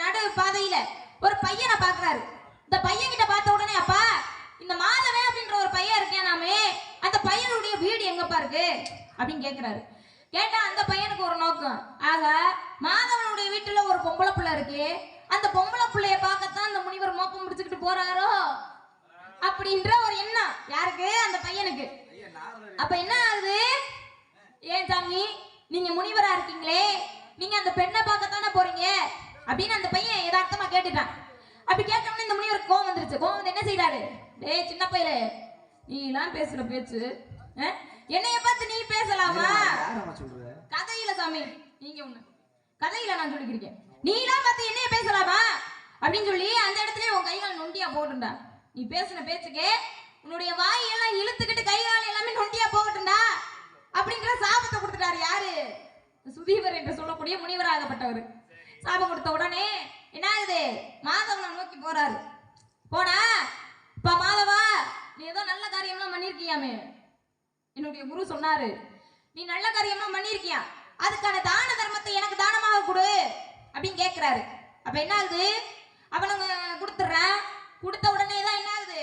நடு பாதையில ஒரு பையனை பாக்குறாரு. இந்த பையன் கிட்ட பார்த்த உடனே, அப்பா, இந்த மாதவன் அப்படின்ற ஒரு பையன் இருக்கேன் நாமே, அந்த பையனுடைய வீடு எங்கப்பா இருக்கு அப்படின்னு கேட்கிறாரு. கேட்டா அந்த பையனுக்கு ஒரு நோக்கம். ஆக மாதவனுடைய வீட்டுல ஒரு பொம்பளை பிள்ளை இருக்கு, அந்த பொம்பளை பிள்ளைய பார்க்கத்தான் அந்த முனிவர் மோப்பம் முடிச்சுக்கிட்டு போறாரோ அப்படின்ற ஒரு எண்ணம் யாருக்கு? அந்த பையனுக்கு. அப்ப என்ன ஆகுது, ஏன் சாமி நீங்க முனிவரா இருக்கீங்களே, நீங்க அந்த பெண்ணை பார்க்கத்தானே போறீங்க அப்படின்னு அந்த பையன் யதார்த்தமா கேட்டுட்டான். அப்படி கேட்டோம்னா இந்த முனிவருக்கு கோவம் வந்துருச்சு. கோவம் வந்து என்ன செய்யறாரு, டேய் சின்ன பையல, நீ எல்லாம் பேசுற பேச்சு என்னைய பார்த்து நீ பேசலாமா? கதையில சாமி, நீங்க ஒண்ணு கதையில நான் சொல்லிக்கிறேன், நீ எல்லாம் பார்த்து என்னைய பேசலாமா அப்படின்னு சொல்லி அந்த இடத்துல உன் கைகால் நொண்டியா போட்டுண்டா. நீ பேசின பேச்சுக்கே உன்னுடைய வாய் எல்லாம் இழுத்துக்கிட்டு கைகால் எல்லாமே நொண்டியா போகட்டும்டா அப்படிங்கிற சாபத்தை கொடுத்துட்டாரு. யாரு? சுதீவர் என்று சொல்லக்கூடிய முனிவராகப்பட்டவர். சாபம் கொடுத்த உடனே என்ன ஆகுது, மாதவனை நோக்கி போறாரு. போனா, இப்ப மாதவா, நீ ஏதோ நல்ல காரியம்லாம் பண்ணிருக்கியாமே, என்னுடைய குரு சொன்னாரு, நீ நல்ல காரியம்லாம் பண்ணிருக்கியா, அதுக்கான தான தர்மத்தை எனக்கு தானமாக கொடு அப்படின்னு கேட்கிறாரு. அப்ப என்ன ஆகுது, அவனுங்க கொடுத்துட்றான். கொடுத்த உடனே தான் என்ன ஆகுது,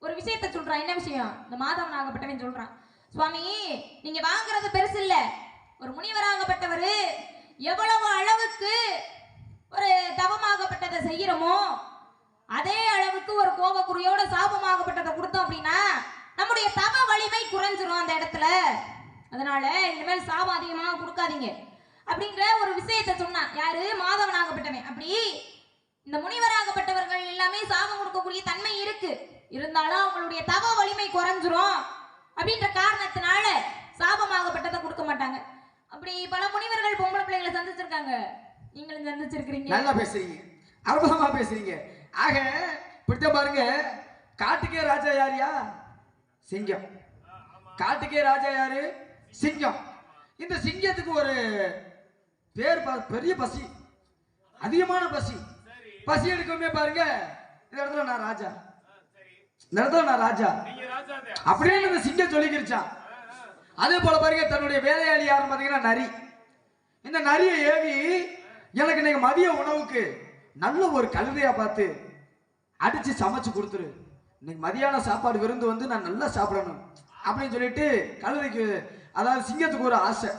ஒரு விஷயத்த சொல்றான். என்ன விஷயம்? இந்த மாதவன் ஆகப்பட்டவன் சொல்றான், சுவாமி நீங்க வாங்குறது பெருசு இல்ல, ஒரு முனிவராகப்பட்டவர் எவ்வளவு அளவுக்கு ஒரு தவமாகப்பட்டதை செய்யறோமோ அதே அளவுக்கு ஒரு கோபக்குறியோட சாபமாகப்பட்டதை கொடுத்தோம் அப்படின்னா நம்முடைய தவ வலிமை குறைஞ்சிரும் அந்த இடத்துல. அதனால இனிமேல் சாபம் அதிகமாக கொடுக்காதீங்க அப்படிங்கிற ஒரு விஷயத்தை சொன்னான். யாரு? மாதவனாகப்பட்டவன். அப்படி இந்த முனிவராகப்பட்டவர்கள் எல்லாமே சாபம் கொடுக்கக்கூடிய தன்மை இருக்கு, இருந்தாலும் அவங்களுடைய தவ வலிமை குறைஞ்சிரும் அப்படின்ற காரணத்தினால சாபமாகப்பட்டதை கொடுக்க மாட்டாங்க. அப்படி பல முனிவர்கள் பொம்பளை பிள்ளைகளை சந்திச்சிருக்காங்க, நீங்களும் சந்திச்சிருக்கிறீங்க. நல்லா பேசுறீங்க, அற்புதமா பேசுறீங்க. ஆக பிடித்த பாருங்க, காட்டுக்கே ராஜா யாரியா? சிங்கம். காட்டுக்கே ராஜா யாரு? சிங்கம். இந்த சிங்கத்துக்கு ஒரு பேர், பெரிய பசி, அதிகமான பசி. பசி எடுக்கவே பாருங்க, இந்த இடத்துல நான் ராஜா, இந்த இடத்துல நான் ராஜா அப்படின்னு இந்த சிங்கம் சொல்லிக்கிருச்சான். அதே போல பாருங்க, தன்னுடைய வேலையாளி யாருன்னு பாத்தீங்கன்னா நரி. இந்த நரியை ஏவி, எனக்கு இன்னைக்கு மதிய உணவுக்கு நல்ல ஒரு கழுதையா பார்த்து அடிச்சு சமைச்சு கொடுத்துரு, இன்னைக்கு மதியான சாப்பாடு விருந்து வந்து நான் நல்லா சாப்பிடணும் அப்படின்னு சொல்லிட்டு கழுதைக்கு, அதாவது சிங்கத்துக்கு ஒரு ஆசை.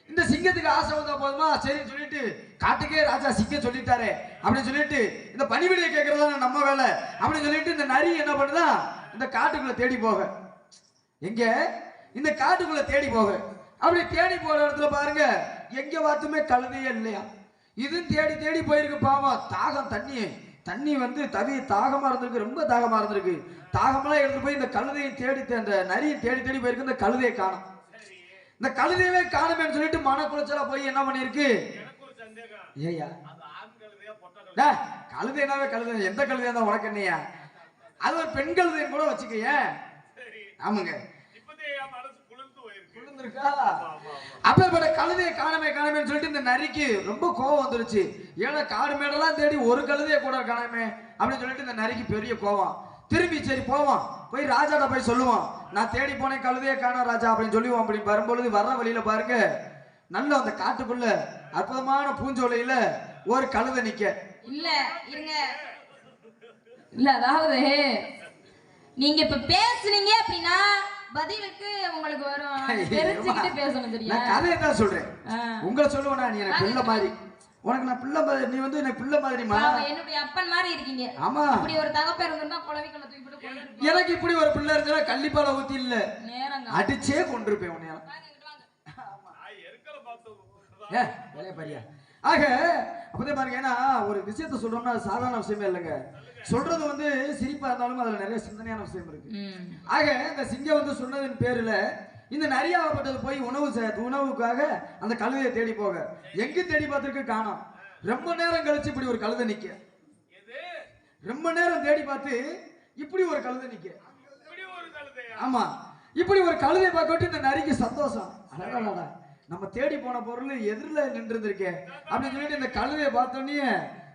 இந்த சிங்கத்துக்கு ஆசை வந்தா போதுமா, சரின்னு சொல்லிட்டு காட்டுக்கே ராஜா சிங்கம் சொல்லிட்டாரு அப்படின்னு சொல்லிட்டு இந்த பணிவிடையை கேட்கறதா நம்ம வேலை அப்படின்னு சொல்லிட்டு இந்த நரி என்ன பண்ணுதா, இந்த காட்டுக்குள்ள தேடி போக, எங்க இந்த காட்டுக்குள்ள தேடி போக. அப்படி தேடி போற இடத்துல பாருங்க, எங்க பார்த்துமே கழுதையே இல்லையா. இதுவும் தேடி தேடி போயிருக்கு. பாவம், தாகம், தண்ணி வந்து தாகமா இருந்திருக்கு, ரொம்ப தாகமா இருந்திருக்கு. தாகமெல்லாம் எடுத்து போய் இந்த கழுதையை தேடி, அந்த நரியை தேடி தேடி போயிருக்கு. இந்த கழுதையை காணும், இந்த கழுதையவே காணுமேன்னு சொல்லிட்டு மன குலைச்சலா போய் என்ன பண்ணிருக்கு, ஏயா டேய், கழுதைனாவே கழுதை, எந்த கழுதையா இருந்தா உனக்கு என்னையா? அது ஒரு பெண் கழுதைன்னு கூட வச்சுக்கயே. சரி, ஆமாங்க. இப்பதே என் மனசு குளிர்ந்து போயிருக்கு. குளிர்ந்திருக்கா? அப்பேற்பட்ட கழுதையை காணாமேன்னு சொல்லிட்டு இந்த நரிக்கு ரொம்ப கோவம் வந்துருச்சு. ஏன்னா காடு மேடெல்லாம் தேடி ஒரு கழுதையை கூட காணாமே அப்படின்னு சொல்லிட்டு இந்த நரிக்கு பெரிய கோவம். திரும்பி சரி போவோம், போய் ராஜாட்ட போய் சொல்லுவோம், நான் தேடி போனேன் கழுதையை காணா ராஜா அப்படின்னு சொல்லுவோம். அப்படின்னு வரும்பொழுது வர்ற வழியில பாருங்க, நல்ல அந்த காட்டுக்குள்ள அற்புதமான பூஞ்சோலையில ஒரு கழுதை நிக்க. இல்ல இருங்க, இல்ல அதாவது நீங்க இப்ப பேசுனீங்க அப்படின்னா பதிலுக்கு உங்களுக்கு வரும். தெரிஞ்சுக்கிட்டு பேசணும் தெரியும். நான் கதையை தான் சொல்றேன், உங்களை சொல்லுவேனா? நீ எனக்கு பிள்ளை மாதிரி, உனக்கு நான் பிள்ளை மாதிரி, நீ வந்து எனக்கு பிள்ளை மாதிரிமா. என்னுடைய அப்பன் மாதிரி இருக்கீங்க. ஆமா, இப்படி ஒரு தகப்ப இருந்தா குழவிக்குள்ள தூக்கி போட்டு கொண்டு எனக்கு இப்படி ஒரு பிள்ளை இருந்தா கள்ளிப்பால ஊத்தி இல்ல நேரங்க அடிச்சே கொண்டிருப்பேன் உன்னைய. நான் எருக்கல பார்த்தோம். வேலைய பாரியா. ஆக அப்பதான் பாருங்க, ஏன்னா ஒரு விஷயத்த சொல்றோம்னா அது சாதாரண விஷயமே இல்லைங்க. சொல்றது வந்து சிரிப்பா இருந்தாலும் அதுல நிறைய சிந்தனையான விஷயம் இருக்கு. ஆக இந்த சிங்கம் வந்து சொன்னதின் பேருல இந்த நரியாகப்பட்டது போய் உணவுக்காக அந்த கழுதையை தேடி போக எங்க தேடி பார்த்திருக்கு காணோம். ரொம்ப நேரம் கழிச்சு இப்படி ஒரு கழுதை நிக்க. ரொம்ப நேரம் தேடி பார்த்து இப்படி ஒரு கழுதை நிக்க. ஆமா, இப்படி ஒரு கழுதையை பார்க்கட்டு இந்த நரிக்கு சந்தோஷம். அடடா, நம்ம தேடி போன பொருள் எதிரில் நின்று இருந்திருக்கேன் அப்படின்னு சொல்லிட்டு இந்த கழுதையை பார்த்தோன்னே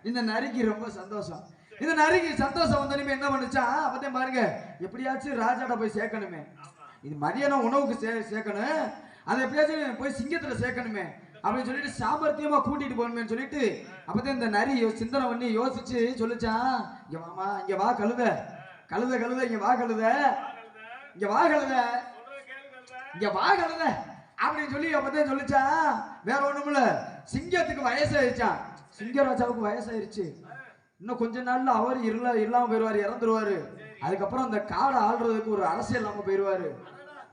இந்த நரிக்கு ரொம்ப சந்தோஷம். இந்த நரிக்கு சந்தோஷம் வந்தோடனே என்ன பண்ணுச்சா, அப்பதான் பாருங்க, எப்படியாச்சும் ராஜாட்ட போய் சேர்க்கணுமே, இது மதியானம் உணவுக்கு சேர்க்கணும், அதை எப்படியாச்சும் போய் சிங்கத்துல சேர்க்கணுமே அப்படின்னு சொல்லிட்டு சாமர்த்தியமா கூட்டிட்டு போகணுமே சொல்லிட்டு அப்பதான் இந்த நரி சிந்தனை பண்ணி யோசிச்சு சொல்லிச்சான், இங்க வாமா, இங்க வா கழுதை, கழுதை கழுதை, இங்க வா கழுதை, இங்க வா கழுதை, இங்க வா கழுதை அப்படின்னு சொல்லி அப்பதான் சொல்லிச்சான். வேற ஒண்ணுமில்ல, சிங்கத்துக்கு வயசாயிருச்சான், சிங்கராஜாவுக்கு வயசாயிருச்சு. இன்னும் கொஞ்ச நாள்ல அவர் இல்லாம போயிருவாரு, இறந்துருவாரு. அதுக்கப்புறம் அந்த காடை ஆள்றதுக்கு ஒரு அரசியல் இல்லாம போயிருவாரு.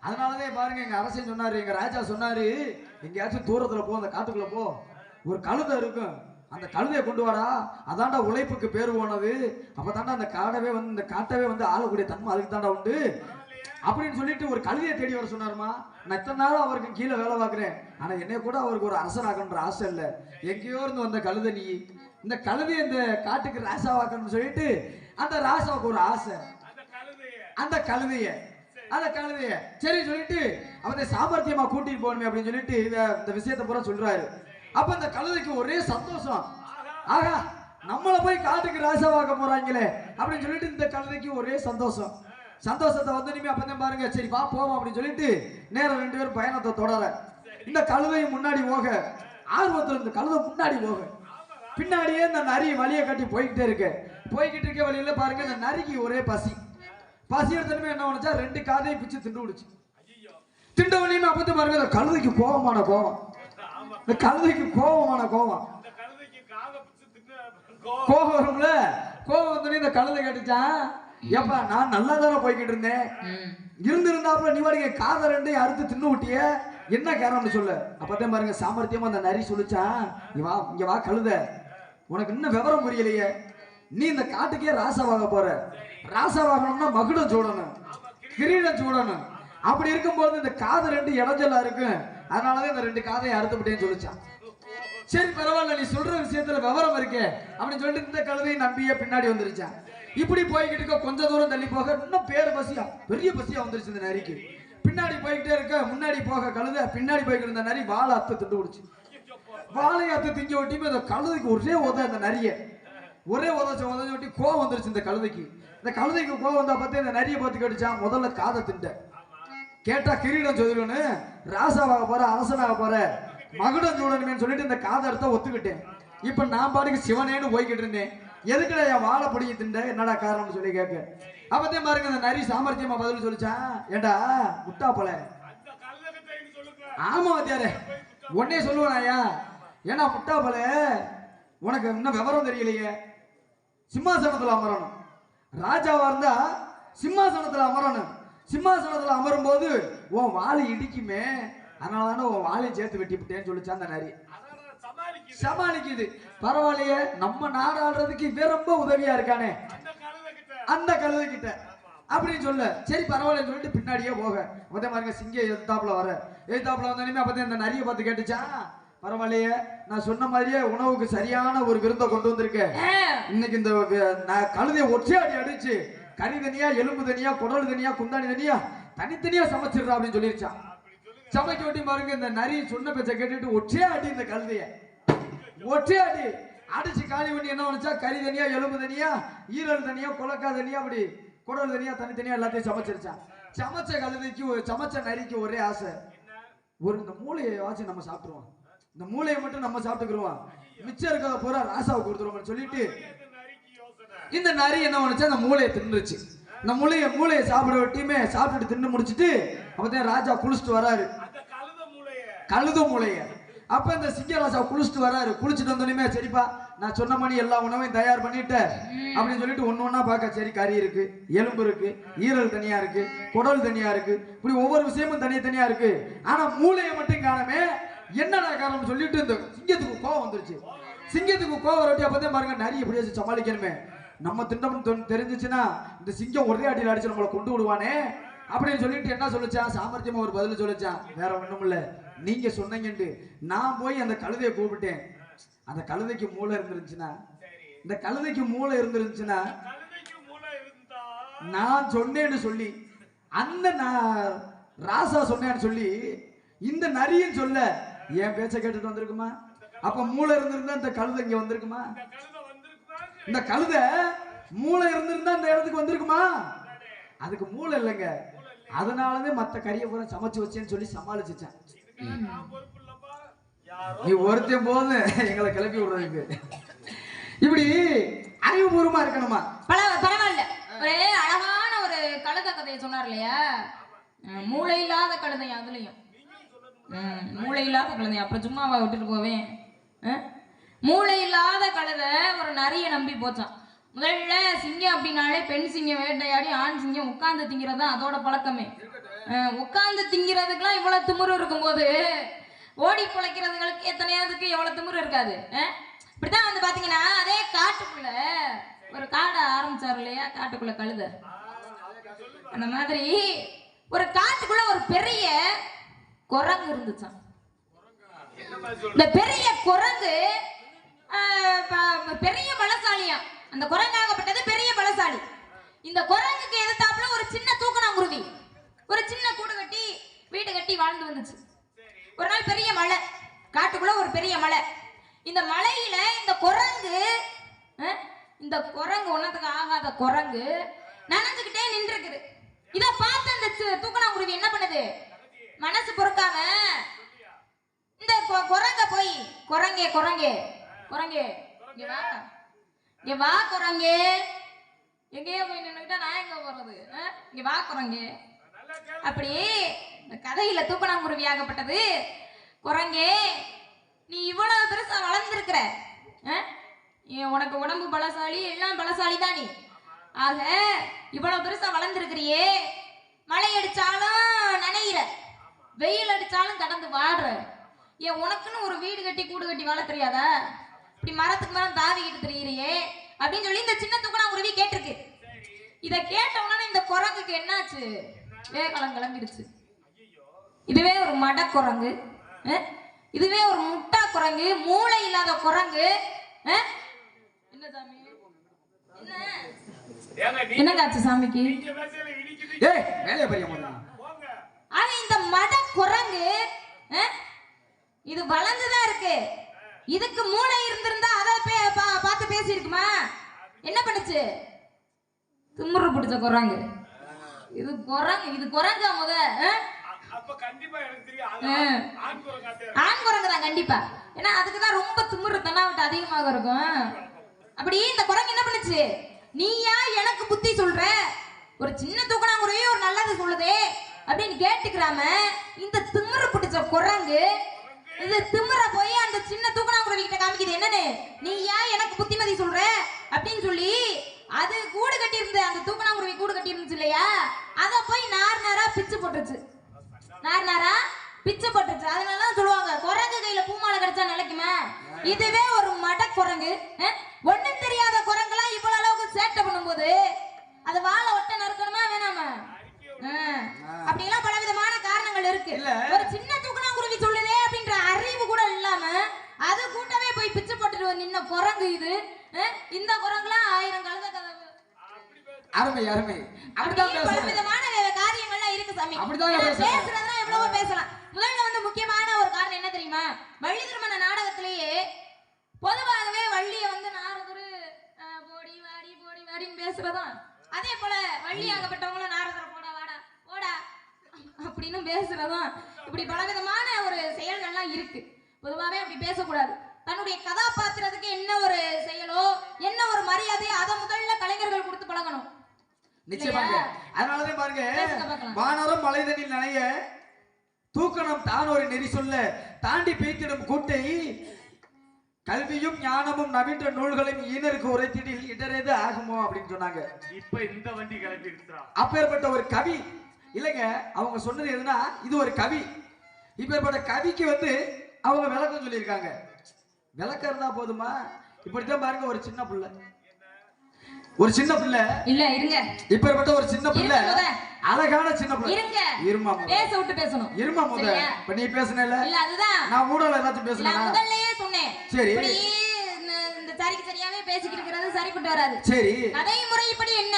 அதனாலதான் பாருங்க, எங்க அரசியல் சொன்னாரு, எங்க ராஜா சொன்னாரு, எங்கேயாச்சும் தூரத்துல போ, அந்த காட்டுக்குள்ள போ, ஒரு கழுதை இருக்கும், அந்த கழுதையை கொண்டு வாடா, அதான்டா உழைப்புக்கு பேர் போனது, அப்பதான்டா அந்த காடவே வந்து இந்த காட்டவே வந்து ஆளக்கூடிய தன்மை அதுக்கு தாண்டா உண்டு அப்படின்னு சொல்லிட்டு ஒரு கழுதையை தேடி வர சொன்னாருமா. நான் இத்தனை நாளும் அவருக்கு கீழே வேலை பார்க்கிறேன், ஆனா என்னைய கூட அவருக்கு ஒரு அரசனாகன்ற ஆசை இல்லை, எங்கேயோ இருந்து வந்த கழுதை நீ, இந்த கழுதையை இந்த காட்டுக்கு ராசாவாக்கணும்னு சொல்லிட்டு அந்த ராசாவுக்கு ஒரு ஆசை, அந்த கழுதைய சரி சொல்லிட்டு அவனை சாமர்த்தியமா கூட்டிட்டு போகணுமே அப்படின்னு சொல்லிட்டு இந்த விஷயத்தை பூரா சொல்றாரு. அப்ப இந்த கழுதைக்கு ஒரே சந்தோஷம், ஆகா நம்மளை போய் காட்டுக்கு ராசாவாக்க போறாங்களே அப்படின்னு சொல்லிட்டு இந்த கழுதைக்கு ஒரே சந்தோஷம். சந்தோஷத்தை வந்து நீங்க அப்பதான் பாருங்க, சரி வா போவோம் அப்படின்னு சொல்லிட்டு நேரம் ரெண்டு பேரும் பயணத்தை தொடர. இந்த கழுதை முன்னாடி போக ஆர்வத்தில் இந்த கழுதை முன்னாடி போக, பின்னாடியே இந்த நரி வழியை கட்டி போய்கிட்டே இருக்க வழியில பாருங்க, இந்த நரிக்கு ஒரே பசி எடுத்தனுமே என்ன பண்ணுச்சா, ரெண்டு காதையும் பிச்சு திண்டு விடுச்சு. திண்ட வழியுமே அப்பத்து பாருங்க, இந்த கழுதைக்கு கோபமான கோபம், இந்த கழுதைக்கு கோபமான கோபம் வரும்ல, கோபம் வந்தோடனே இந்த கழுதை கேட்டுச்சான், ஏப்பா நான் நல்லா தானே போய்கிட்டு இருந்தேன், இருந்தாப்புல நீ வாடிக்கை காதை ரெண்டையும் அறுத்து தின்னு விட்டிய, என்ன காரணம்னு சொல்லு. அப்பதான் பாருங்க சாமர்த்தியமா அந்த நரி சொல்லிச்சான், இங்க வா கழுத, உனக்கு இன்னும் விவரம் புரியலையே, நீ இந்த காட்டுக்கே ராசாவாக போற, ராசாவாகணும்னா மகுடம் சூடணும், கிரீடம் சூடணும், அப்படி இருக்கும்போது இந்த காது ரெண்டு இடைஞ்சலா இருக்கு, அதனாலதான் இந்த ரெண்டு காதையை அறுத்து விட்டேன்னு சொல்லிச்சான். சரி பரவாயில்ல, நீ சொல்ற விஷயத்துல விவரம் இருக்கே அப்படின்னு சொல்லிட்டு இந்த கழுதையை நம்பியே பின்னாடி வந்துருச்சான். இப்படி போய்கிட்டு இருக்க கொஞ்ச தூரம் தள்ளி போக இன்னும் பெரிய பசியா வந்துருச்சு இந்த நரிக்கு. பின்னாடி போய்கிட்டே இருக்க, முன்னாடி போக கழுதை, பின்னாடி போய்கிட்டு இருந்த நரி வாழை அத்து திண்டு விடுச்சு. வாழை அத்து திங்க ஒட்டியுமே இந்த கழுதைக்கு ஒரே உத, இந்த நரிய ஒரே உதச்சி ஒட்டி கோவம் வந்துருச்சு இந்த கழுதைக்கு. இந்த கழுதைக்கு கோவம் வந்தா பார்த்து இந்த நரியை பார்த்து கேட்டுச்சான், முதல்ல காதை திண்ட, கேட்டா கிரீடம் சொல்லிடுன்னு, ராசாவாக போற, அரசனாக போற, மகுடம் சூடணுமேன்னு சொல்லிட்டு இந்த காதை எடுத்த ஒத்துக்கிட்டேன். இப்ப நான் பாட்டுக்கு சிவனேன்னு போய்கிட்டு இருந்தேன், எதுக்குடா என் வாழை பிடிங்கி திண்ட, என்னடா காரணம்னு சொல்லி கேட்க. அப்பதான் பாருங்க இந்த நரி சாமர்த்தியமா பதில் சொல்லிச்சான், ஏண்டா முட்டா போல, ஆமா வாத்தியாரே உடனே சொல்லுவானாயா, ஏன்னா முட்டா போல உனக்கு இன்னும் விவரம் தெரியலையே, சிம்மாசனத்துல அமரணும், ராஜாவா இருந்தா சிம்மாசனத்துல அமரணும், சிம்மாசனத்துல அமரும் போது உன் வாழை இடிக்குமே, அதனாலதானே உன் வாழையை சேர்த்து வெட்டி விட்டேன்னு சொல்லிச்சான் அந்த நரி. சமாளிக்குது, பரவாயில்லையே நம்ம நாடாடுறதுக்கு இவன் ரொம்ப உதவியா இருக்கானே அந்த கழுதை கிட்ட அப்படின்னு சொல்ல. சரி பரவாயில்ல சொல்லிட்டு பின்னாடியே போக, அதே மாதிரி சிங்கம் எதிர்த்தாப்புல வர, எதிர்த்தாப்புல வந்தாலுமே அப்பதான் இந்த நரியை பார்த்து கேட்டுச்சான், பரவாயில்லையே, நான் சொன்ன மாதிரியே உணவுக்கு சரியான ஒரு விருந்தை கொண்டு வந்திருக்கேன். இன்னைக்கு இந்த நான் கழுதைய ஒற்றையாடி அடிச்சு கறி தனியா, எலும்பு தனியா, குடல் தனியா, குந்தாணி தனியா, தனித்தனியா சமைச்சிடுறா அப்படின்னு சொல்லிருச்சான். சமைக்க விட்டி பாருங்க, இந்த நரி சொன்ன பேச்சை கேட்டுட்டு ஒற்றையாடி இந்த கழுதைய ஒற்றையாடி அடிச்சு காலி பண்ணி என்ன பண்ணுச்சா, கறி தனியா, எலும்பு தனியா, ஈரல் தனியா, குலக்கா தனியா, அப்படி குடல் தனியா, தனித்தனியா எல்லாத்தையும் சமைச்சிருச்சான். சமைச்ச கழுதைக்கு சமைச்ச நரிக்கு ஒரே ஆசை, ஒரு இந்த மூளையை வாச்சு நம்ம சாப்பிட்டுருவோம், இந்த மூளையை மட்டும் நம்ம சாப்பிட்டுக்குருவோம், மிச்சம் இருக்கிறத பூரா ராசாவுக்கு கொடுத்துருவோம்னு சொல்லிட்டு இந்த நரி என்ன பண்ணுச்சு, அந்த மூளையை தின்னுச்சு. இந்த மூளையை சாப்பிட விட்டியுமே சாப்பிட்டுட்டு தின்னு முடிச்சுட்டு அப்பதான் ராஜா குளிச்சுட்டு வராரு, கழுத மூளைய. அப்ப இந்த சிங்கராஜா குளிச்சுட்டு வராரு. குளிச்சுட்டு வந்தோடனே, சரிப்பா நான் சொன்ன மாதிரி எல்லா உணவையும் தயார் பண்ணிட்டேன் அப்படின்னு சொல்லிட்டு ஒண்ணு ஒண்ணா பார்க்க, சரி கறி இருக்கு, எலும்பு இருக்கு, ஈரல் தனியா இருக்கு, குடல் தனியா இருக்கு, இப்படி ஒவ்வொரு விஷயமும் தனித்தனியா இருக்கு. ஆனா மூளையை மட்டும் காணமே, என்னடா காரணம் சொல்லிட்டு இந்த சிங்கத்துக்கு கோவம் வந்துருச்சு. சிங்கத்துக்கு கோவம் வரட்டி அப்பதான் பாருங்க, நரி எப்படியாச்சும் சமாளிக்கணுமே, நம்ம திட்டம் தெரிஞ்சிச்சுன்னா இந்த சிங்கம் ஒரே அடியில் அடிச்சு நம்மளை கொண்டு விடுவானே அப்படின்னு சொல்லிட்டு என்ன சொல்லிச்சான், சாமர்த்தியமா ஒரு பதில் சொல்லிச்சான். வேற ஒண்ணும் இல்ல, நீங்க சொன்னீங்கன்னு நான் போய் அந்த கழுதையை கூப்பிட்டேன். அந்த கழுதைக்கு மூளை இருந்துருச்சுன்னா, இந்த கழுதைக்கு மூளை இருந்துருச்சுன்னா நான் சொன்னேன்னு சொல்லி, அந்த ராசா சொன்னேன்னு சொல்லி இந்த நரியும் சொல்ல என் பேச்ச கேட்டுட்டு வந்திருக்குமா? அப்ப மூளை இருந்திருந்தா இந்த கழுதை இங்க வந்திருக்குமா? இந்த கழுதை மூளை இருந்திருந்தா இந்த இடத்துக்கு வந்திருக்குமா? அதுக்கு மூளை இல்லைங்க, அதனாலதான் மத்த கறியை பூரா சமைச்சு வச்சேன்னு சொல்லி சமாளிச்சுச்சேன். நீ ஒருத்தையும் போது எங்களை கிளப்பி விடுறதுக்கு இப்படி அறிவுபூர்வமா இருக்கணுமா? பரவாயில்ல, ஒரு அழகான ஒரு கழுதை கதையை சொன்னார் இல்லையா, மூளை இல்லாத கழுதை, அதுலயும் மூளை இல்லாத கழுதை. அப்புறம் சும்மாவா விட்டுட்டு போவேன்? மூளை இல்லாத கழுதை ஒரு நரியை நம்பி போச்சான். முதல்ல சிங்கம் அப்படின்னாலே பெண் சிங்கம் வேட்டையாடி ஆண் சிங்கம் உட்கார்ந்து திங்கிறது தான் அதோட பழக்கமே. உட்கார்ந்து திங்கிறதுக்கெல்லாம் இவ்வளவு திமிரு இருக்கும்போது ஓடி பிழைக்கிறதுங்களுக்கு எத்தனையாவதுக்கு எவ்வளவு திமிரு இருக்காது. இப்படித்தான் வந்து பாத்தீங்கன்னா, அதே காட்டுக்குள்ள ஒரு காடை ஆரம்பிச்சாரு இல்லையா, காட்டுக்குள்ள கழுதை. அந்த மாதிரி ஒரு காட்டுக்குள்ள ஒரு பெரிய குரங்கு இருந்துச்சான். இந்த பெரிய குரங்கு பெரிய பலசாலியா, அந்த குரங்காகப்பட்டது பெரிய பலசாலி. இந்த குரங்குக்கு எதிர்த்தாப்புல ஒரு சின்ன தூக்கணாங்குருவி ஒரு சின்ன கூடு கட்டி வீடு கட்டி வாழ்ந்து வந்துச்சு. ஒரு நாள் பெரிய மழை, காட்டுக்குள்ள ஒரு பெரிய மழை. இந்த மலையில இந்த குரங்கு ஒன்னத்துக்கு ஆகாத குரங்கு நனைஞ்சுக்கிட்டே நின்று இருக்குது. இத பார்த்து அந்த தூக்கணாங்குருவி என்ன பண்ணுது, மனசு பொறுக்காம இந்த குரங்க போய், குரங்கே குரங்கே குரங்கே இங்க வா குரங்கே, எங்கேயோ போய் நின்னுக்கிட்டா நான் எங்க போறது, இங்க வா குரங்கே. அப்படி இந்த கதையில தூக்கணாங்குருவி ஆகப்பட்டது, குரங்கே நீ இவ்வளவு பெருசா வளர்ந்துருக்கிற, உனக்கு உடம்பு பலசாலி, எல்லாம் பலசாலி தான் நீ. ஆக இவ்வளவு பெருசா வளர்ந்துருக்கிறியே, மழை அடிச்சாலும் நனையிற, வெயில் அடிச்சாலும் கடந்து வாடுற, ஏன் உனக்குன்னு ஒரு வீடு கட்டி கூடு கட்டி வாழ தெரியாதா? இப்படி மரத்துக்கு மரம் தாவிக்கிட்டு தெரியுறியே அப்படின்னு சொல்லி இந்த சின்ன தூக்கணாங்குருவி கேட்டிருக்கு. இத கேட்ட உடனே இந்த குரங்குக்கு என்னாச்சு, வேகலம் கிளம்பிடுச்சு. இதுவே ஒரு மட குரங்கு, இதுவே ஒரு முட்டா குரங்கு, மூளை இல்லாத குரங்கு. என்ன சாமி, என்னங்காச்சு சாமிக்கு? ஆனா இந்த மட குரங்கு இது வளர்ந்துதான் இருக்கு, இதுக்கு மூளை இருந்திருந்தா அதை பார்த்து பேசி இருக்குமா? என்ன பண்ணுச்சு, திமிரு பிடிச்ச குரங்கு. இது குரங்கா முத ஆண் குரங்கு தான் கண்டிப்பா, ஏன்னா அதுக்குதான் ரொம்ப திமிரு தன்னாவிட்டு அதிகமாக இருக்கும். அப்படி இந்த குரங்கு என்ன பண்ணுச்சு, நீயா எனக்கு புத்தி சொல்ற, ஒரு சின்ன தூக்கணாங்குருவி ஒரு நல்லது சொல்லுதே அப்படின்னு கேட்டுக்கிறாம இந்த திமிரு பிடிச்ச குரங்கு இது திமிர போய் அந்த சின்ன தூக்கணாங்குருவி கிட்ட காமிக்குது, என்னன்னு நீயா எனக்கு புத்திமதி சொல்ற அப்படின்னு சொல்லி. அது கூடு கட்டி இருந்த அந்த தூக்கணாங்குருவி கூடு கட்டி இருந்துச்சு இல்லையா, அத போய் நார் நாரா பிச்சு போட்டுருச்சு, நார் நாரா பிச்சு போட்டுருச்சு. அதனால சொல்லுவாங்க, குரங்கு கையில பூமாலை கிடைச்சா நிலைக்குமா? இதுவே ஒரு மட குரங்கு, ஒண்ணும் தெரியாத குரங்குலாம் இவ்வளவு அளவுக்கு சேட்டை பண்ணும்போது அது வாழை ஒட்ட நறுக்கணுமா வேணாமா? அப்படியெல்லாம் பல விதமான காரணங்கள் இருக்கு. ஒரு சின்ன தூக்கணாங்குருவி சொல்லுதே அப்படின்ற அறிவு கூட இல்லாம குரங்கு இது இந்த குரங்குலாம் 1000 கழுத கதை அருமை அருமை அப்படிதான் பேசுறேன். பலவிதமான காரியங்கள்லாம் இருக்கு சாமி. அப்படிதான் பேசுறேன். பேசுறதுனா எவ்வளவோ பேசலாம். முதல்ல வந்து முக்கியமான ஒரு காரணம் என்ன தெரியுமா? வள்ளி திருமண நாடகத்திலேயே பொதுவாகவே வள்ளிய வந்து நாரதர் போடி வாடி போடி வாடின்னு பேசுறதும், அதே போல வள்ளியாகப்பட்டவங்களும் நாரதர் போடா வாடா போடா அப்படின்னு பேசுறதும், இப்படி பலவிதமான ஒரு செயல்கள்லாம் இருக்கு. பொதுவாகவே அப்படி பேசக்கூடாது. தன்னுடைய கதாபாத்திரத்துக்கு என்ன ஒரு செயலோ என்ன ஒரு மரியாதையோ அதை முதல்ல கலைஞர்கள் கொடுத்து பழகணும். நிச்சயமாங்க. அதனாலதான் பாருங்க, வானரம் மலைதனில் நனைய தூக்கணம் தான் ஒரு நெறி சொல்ல தாண்டி பெய்திடும் கூட்டை கல்வியும் ஞானமும் நவீன நூல்களையும் ஈனருக்கு உரைத்திடில் இடரேது ஆகுமோ அப்படின்னு சொன்னாங்க. இப்ப இந்த வண்டி கிளம்பி இருக்கிறா. அப்பேற்பட்ட ஒரு கவி இல்லைங்க, அவங்க சொன்னது எதுனா இது ஒரு கவி. இப்பேற்பட்ட கவிக்கு வந்து அவங்க விளக்கம் சொல்லியிருக்காங்க. விளக்கம் இருந்தா போதுமா? இப்படித்தான் பாருங்க, ஒரு சின்ன பிள்ளை இல்ல இருங்க, இப்பேற்பட்ட ஒரு சின்ன பிள்ளை, அழகான சின்ன பிள்ளை. இருங்க, இருமா பேச விட்டு பேசணும். இருமா முத. இப்ப நீ பேசுனல இல்ல அதுதான் நான் ஊடல ஏதாச்சும் பேசுறேனா? நான் முதல்லயே சொன்னேன். சரி, இப்படி இந்த சரிக்கு சரியாவே பேசிக்கிட்டு இருக்கிறது சரிப்பட்டு வராது. சரி, கதை முறைப்படி என்ன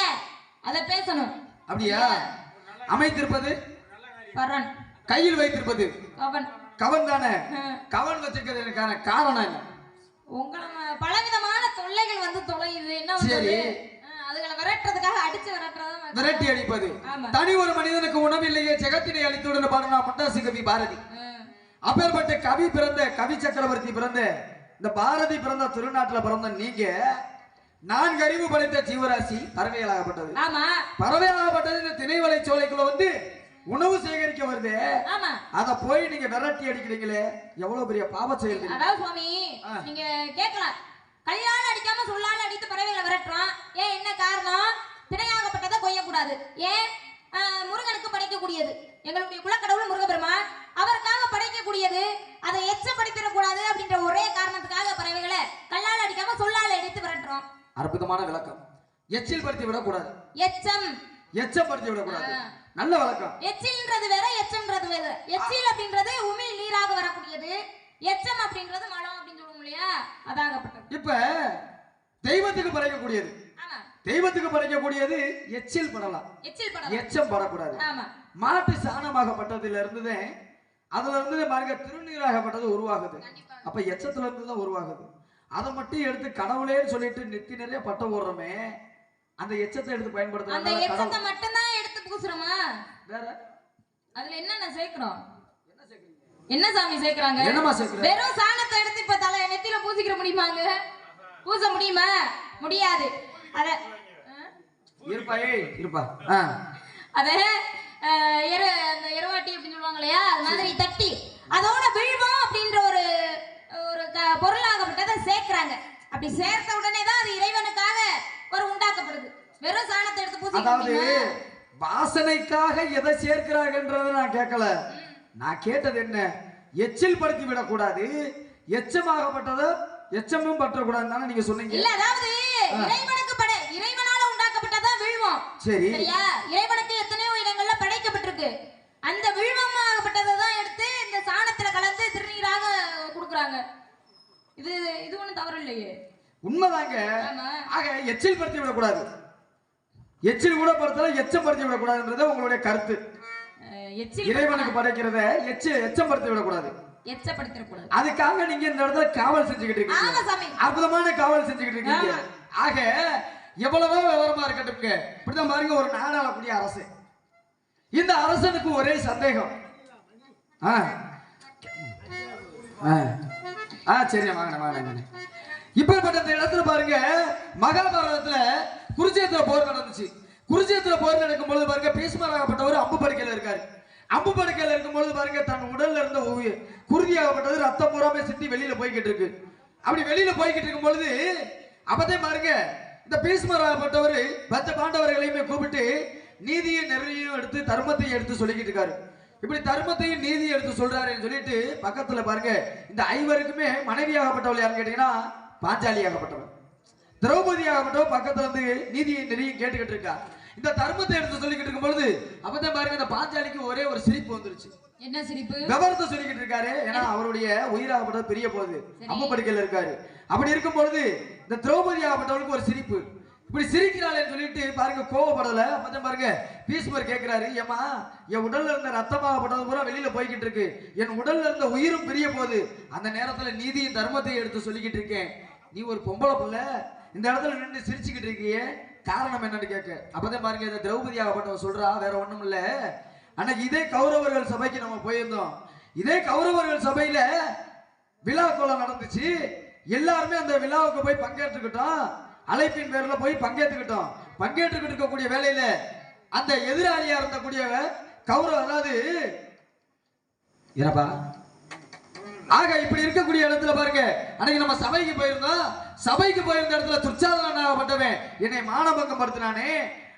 அத பேசணும். அப்படியா? அமைத்திருப்பது பரன், கையில் வைத்திருப்பது கவன். கவன் தானே? கவன் வச்சிருக்கிறதுக்கான காரணம் என்ன? உங்களை பலவிதமான தொல்லைகள் வந்து தொலையுது. என்ன வந்து அதுகளை விரட்டுறதுக்காக அடிச்சு விரட்டுறதா விரட்டி அடிப்பது. தனி ஒரு மனிதனுக்கு உணவில்லையே ஜெகத்தினை அளித்துடன் பாடினா முண்டாசி கவி பாரதி. அப்பேற்பட்ட கவி பிறந்த கவி சக்கரவர்த்தி பிறந்த இந்த பாரதி பிறந்த திருநாட்டுல பிறந்த நீங்க 4 அறிவு படைத்த ஜீவராசி பறவைகளாகப்பட்டது. ஆமா, பறவைகளாகப்பட்டது இந்த திணைவலை சோலைக்குள்ள வந்து உணவு சேகரிக்க வருது. ஆமா, அத போய் நீங்க விரட்டி அடிக்கிறீங்களே, எவ்வளவு பெரிய பாவ செயல். அதாவது சுவாமி நீங்க கேட்கலாம், கல்லால அடிக்காம சொல்லால அடித்து பறவைகளை விரட்டுறோம், ஏன் என்ன காரணம்? திணையாகப்பட்டதை கொய்யக்கூடாது. ஏன்? முருகனுக்கு படைக்கக்கூடியது, எங்களுடைய குலக்கடவுள் முருகப்பெருமான், அவருக்காக படைக்கக்கூடியது, அதை எச்சப்படுத்திடக்கூடாது அப்படின்ற ஒரே காரணத்துக்காக பறவைகளை கல்லால அடிக்காம சொல்லால அடித்து விரட்டுறோம். அற்புதமான விளக்கம். எச்சில் படுத்தி விடக்கூடாது, எச்சப்படுத்தி விடக்கூடாது. நல்ல விளக்கம். எச்சில்ன்றது வேற, எச்சம்ன்றது வேற. எச்சில் அப்படின்றது உமிழ் நீராக வரக்கூடியது, எச்சம் அப்படின்றது மலம் அப்படின்னு சொல்லுவோம் இல்லையா, அதாகப்பட்டது. இப்ப தெய்வத்துக்கு படைக்கக்கூடியது, தெய்வத்துக்கு படைக்கக்கூடியது எச்சில் படலாம், எச்சம் படக்கூடாது. மாட்டு சாணமாகப்பட்டதுல இருந்தது, அதுல இருந்து மார்க்க திருநீராகப்பட்டது உருவாகுது. அப்ப எச்சத்துல இருந்து தான் உருவாகுது. அதை மட்டும் எடுத்து கடவுளேன்னு சொல்லிட்டு நெத்தி நிறைய பட்டம் ஓடுறோமே, அந்த எச்சத்தை எடுத்து பயன்படுத்துறோம். அந்த எச்சத்தை மட்டும் தான் எடுத்து பூசுறோமா? வேற அதுல என்னென்ன சேர்க்கிறோம்? என்ன சாமி சேர்க்கறாங்க? என்னமா சேர்க்கறாங்க? வெறும் சாணத்தை எடுத்து இப்ப தலை நெத்தியில பூசிக்கிற முடியுமாங்க? பூச முடியுமா? முடியாது. அத இருப்பாயே இருப்பா. அத அந்த எருவாட்டி அப்படின்னு சொல்லுவாங்க இல்லையா, அது மாதிரி தட்டி அதோட விழுவம் அப்படின்ற ஒரு பொருளாகப்பட்டதை சேர்க்கிறாங்க. அப்படி சேர்த்த உடனே தான் அது இறைவனுக்காக ஒரு உண்டாக்கப்படுது. வெறும் சாணத்தை எடுத்து பூசி. அதாவது வாசனைக்காக எதை சேர்க்கிறாங்கன்றத நான் கேட்கல. நான் கேட்டது என்ன, எச்சில் படுத்தி விடக்கூடாது, எச்சமாகப்பட்டத எச்சமும் பற்றக்கூடாதுன்னு தானே நீங்க சொன்னீங்க. இல்ல, அதாவது இறைவனுக்கு இறைவனால உண்டாக்கப்பட்டதா விழுவம். சரி, சரியா? இறைவனுக்கு எத்தனையோ இடங்கள்ல படைக்கப்பட்டிருக்கு. அந்த விழுவமாகப்பட்டதை தான் எடுத்து இந்த சாணத்துல கலந்து திருநீராக கொடுக்குறாங்க. இது ஒண்ணும் தவறு இல்லையே. உண்மைதாங்க. ஆக எச்சில் படுத்தி விடக்கூடாது, எச்சில் கூட படுத்தல, எச்சம் படுத்தி விடக்கூடாதுன்றது உங்களுடைய கருத்து. இறைவனுக்கு படைக்கிறத எச்சம் படுத்தி விடக்கூடாது, எச்சப்படுத்திடக்கூடாது. அதுக்காக நீங்க இந்த இடத்துல காவல் செஞ்சுக்கிட்டு இருக்கீங்க, அற்புதமான காவல் செஞ்சுக்கிட்டு இருக்கீங்க. ஆக எவ்வளவோ விவரமா இருக்கட்டும், இப்படிதான் பாருங்க, ஒரு நாடாளக்கூடிய அரசு. இந்த அரசனுக்கு ஒரே சந்தேகம். சரி, வாங்க. இப்படிப்பட்ட இடத்துல பாருங்க, மகாபாரதத்துல குருஜேத்திர போர் நடந்துச்சு. குருஜேத்திர போர் நடக்கும் பொழுது பாருங்க, பீஷ்மராகப்பட்டவர் அம்பு படுக்கையில இருக்காரு. அம்பு படுக்கையில இருக்கும் பொழுது பாருங்க, தன் உடல்ல இருந்த குருதியாகப்பட்டது ரத்தம் பூராமே சிந்தி வெளியில போய்கிட்டு இருக்கு. அப்படி வெளியில போய்கிட்டு இருக்கும் பொழுது அப்பதே பாருங்க, இந்த பீஷ்மராகப்பட்டவர் 10 பாண்டவர்களையுமே கூப்பிட்டு நீதியை நெறியும் எடுத்து தர்மத்தையும் எடுத்து சொல்லிக்கிட்டு இருக்காரு. இப்படி தர்மத்தையும் நீதியை எடுத்து சொல்றாருன்னு சொல்லிட்டு பக்கத்துல பாருங்க, இந்த 5 மனைவியாகப்பட்டவள் யாருன்னு கேட்டீங்கன்னா பாஞ்சாலியாகப்பட்டவள். திரௌபதியாகப்பட்டவள் பக்கத்துல இருந்து நீதியை நெறியும் கேட்டுக்கிட்டு இருக்கா. இந்த தர்மத்தை எடுத்து சொல்லிக்கிட்டு இருக்கும் பொழுது அப்பதான் பாருங்க, இந்த பாஞ்சாலிக்கு ஒரே ஒரு சிரிப்பு வந்துருச்சு. என்ன சிரிப்பு? விவரத்தை சொல்லிக்கிட்டு இருக்காரு. ஏன்னா அவருடைய உயிராகப்பட்டது பெரிய போகுது, அம்பு படுக்கையில இருக்காரு. அப்படி இருக்கும் பொழுது இந்த திரௌபதி ஆகப்பட்டவளுக்கு ஒரு சிரிப்பு. இப்படி சிரிக்கிறாளேன்னு சொல்லிட்டு பாருங்க, கோவப்படல. அப்பதான் பாருங்க பீஷ்மர் கேட்கிறாரு, ஏமா என் உடல்ல இருந்த ரத்தமாகப்பட்டது பூரா வெளியில போய்கிட்டு இருக்கு, என் உடல்ல இருந்த உயிரும் பிரிய போகுது. அந்த நேரத்துல நீதியும் தர்மத்தையும் எடுத்து சொல்லிக்கிட்டு இருக்கேன், நீ ஒரு பொம்பளை பிள்ளை இந்த இடத்துல நின்று சிரிச்சுக்கிட்டு இருக்கியே, காரணம் என்னன்னு கேட்க. அப்பதான் பாருங்க இந்த திரௌபதி ஆகப்பட்டவ சொல்றா, வேற ஒண்ணும் இல்ல, அன்னைக்கு இதே கௌரவர்கள் சபைக்கு நம்ம போயிருந்தோம். இதே கௌரவர்கள் சபையில விழா கோலம் நடந்துச்சு. எல்லாருமே அந்த விழாவுக்கு போய் பங்கேற்றுக்கிட்டோம். அழைப்பின் பேர்ல போய் பங்கேற்றுக்கிட்டோம். பங்கேற்றுக்கிட்டு இருக்கக்கூடிய வேலையில அந்த எதிராளியா இருந்தக்கூடிய கௌரவ, அதாவது இரப்பா ஆக இப்படி இருக்கக்கூடிய இடத்துல பாருங்க, அன்னைக்கு நம்ம சபைக்கு போயிருந்தோம். சபைக்கு போயிருந்த இடத்துல துர்ச்சாதனாகப்பட்டவன் என்னை மானபங்கம் படுத்தினானே.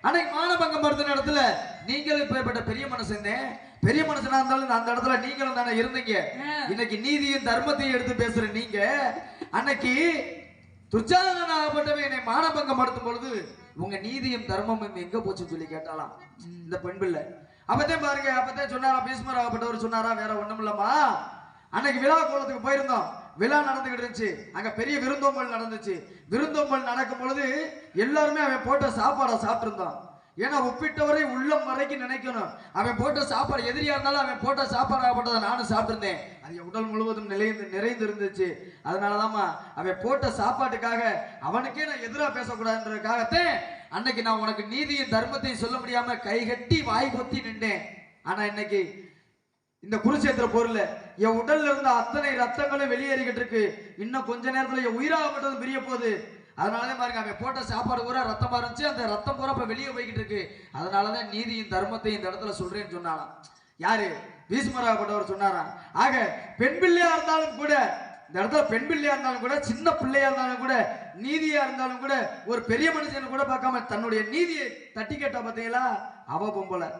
அன்னைக்கு மானபங்கம் படுத்தின இடத்துல நீங்களும் இப்பேற்பட்ட பெரிய மனுஷன், பெரிய மனுஷனா இருந்தாலும் அந்த இடத்துல நீங்களும் தானே இருந்தீங்க. இன்னைக்கு நீதியும் தர்மத்தையும் எடுத்து பேசுற நீங்க, அன்னைக்கு துர்ச்சாதனாகப்பட்டவன் என்னை மானபங்கம் படுத்தும் பொழுது உங்க நீதியும் தர்மமும் எங்க போச்சுன்னு சொல்லி கேட்டாலாம் இந்த பெண் பிள்ளை. அப்பதான் பாருங்க, அப்பதான் சொன்னாரா பீஷ்மர் ஆகப்பட்டவர் சொன்னாரா, வேற ஒண்ணும் இல்லம்மா, அன்னைக்கு விழா கோலத்துக்கு போயிருந்தோம். விழா நடந்துகிட்டு இருந்துச்சு. அங்க பெரிய விருந்தோம்பல் நடந்துச்சு. விருந்தோம்பல் நடக்கும் பொழுது எல்லாருமே அவன் போட்ட சாப்பாடை சாப்பிட்டு இருந்தான். ஏன்னா ஒப்பிட்டவரை உள்ளம் வரைக்கும் நினைக்கணும். அவன் போட்ட சாப்பாடு எதிரியா இருந்தாலும் அவன் போட்ட சாப்பாடு ஆகப்பட்டதை நானும் சாப்பிட்டிருந்தேன். அது என் உடல் முழுவதும் நிறைந்து இருந்துச்சு. அதனாலதாம்மா அவன் போட்ட சாப்பாட்டுக்காக அவனுக்கே நான் எதிராக பேசக்கூடாதுன்றதுக்காகத்தான் அன்னைக்கு நான் உனக்கு நீதியும் தர்மத்தையும் சொல்ல முடியாம கைகட்டி வாய் கொத்தி நின்றேன். ஆனா இன்னைக்கு இந்த குருச்சேத்திர போர்ல என் உடல்ல இருந்த அத்தனை ரத்தங்களும் வெளியேறிக்கிட்டு இருக்கு. இன்னும் கொஞ்ச நேரத்துல என் உயிராகப்பட்டது பிரிய போகுது. அதனாலதான் பாருங்க அவன் போட்ட சாப்பாடு பூரா ரத்தமா இருந்துச்சு. அந்த ரத்தம் பூரா இப்ப வெளியே போய்கிட்டு இருக்கு. அதனாலதான் நீதியும் தர்மத்தையும் இந்த இடத்துல சொல்றேன்னு சொன்னாலாம். யாரு? பீஷ்மராகப்பட்டவர் சொன்னாராம். ஆக பெண் பிள்ளையா இருந்தாலும் கூட, இந்த இடத்துல பெண் பிள்ளையா இருந்தாலும் கூட, சின்ன பிள்ளையா இருந்தாலும் கூட, நீதியா இருந்தாலும் கூட, ஒரு பெரிய மனுஷன் கூட பார்க்காம தன்னுடைய நீதியை தட்டி கேட்டா பாத்தீங்களா, அவ பொம்பளை,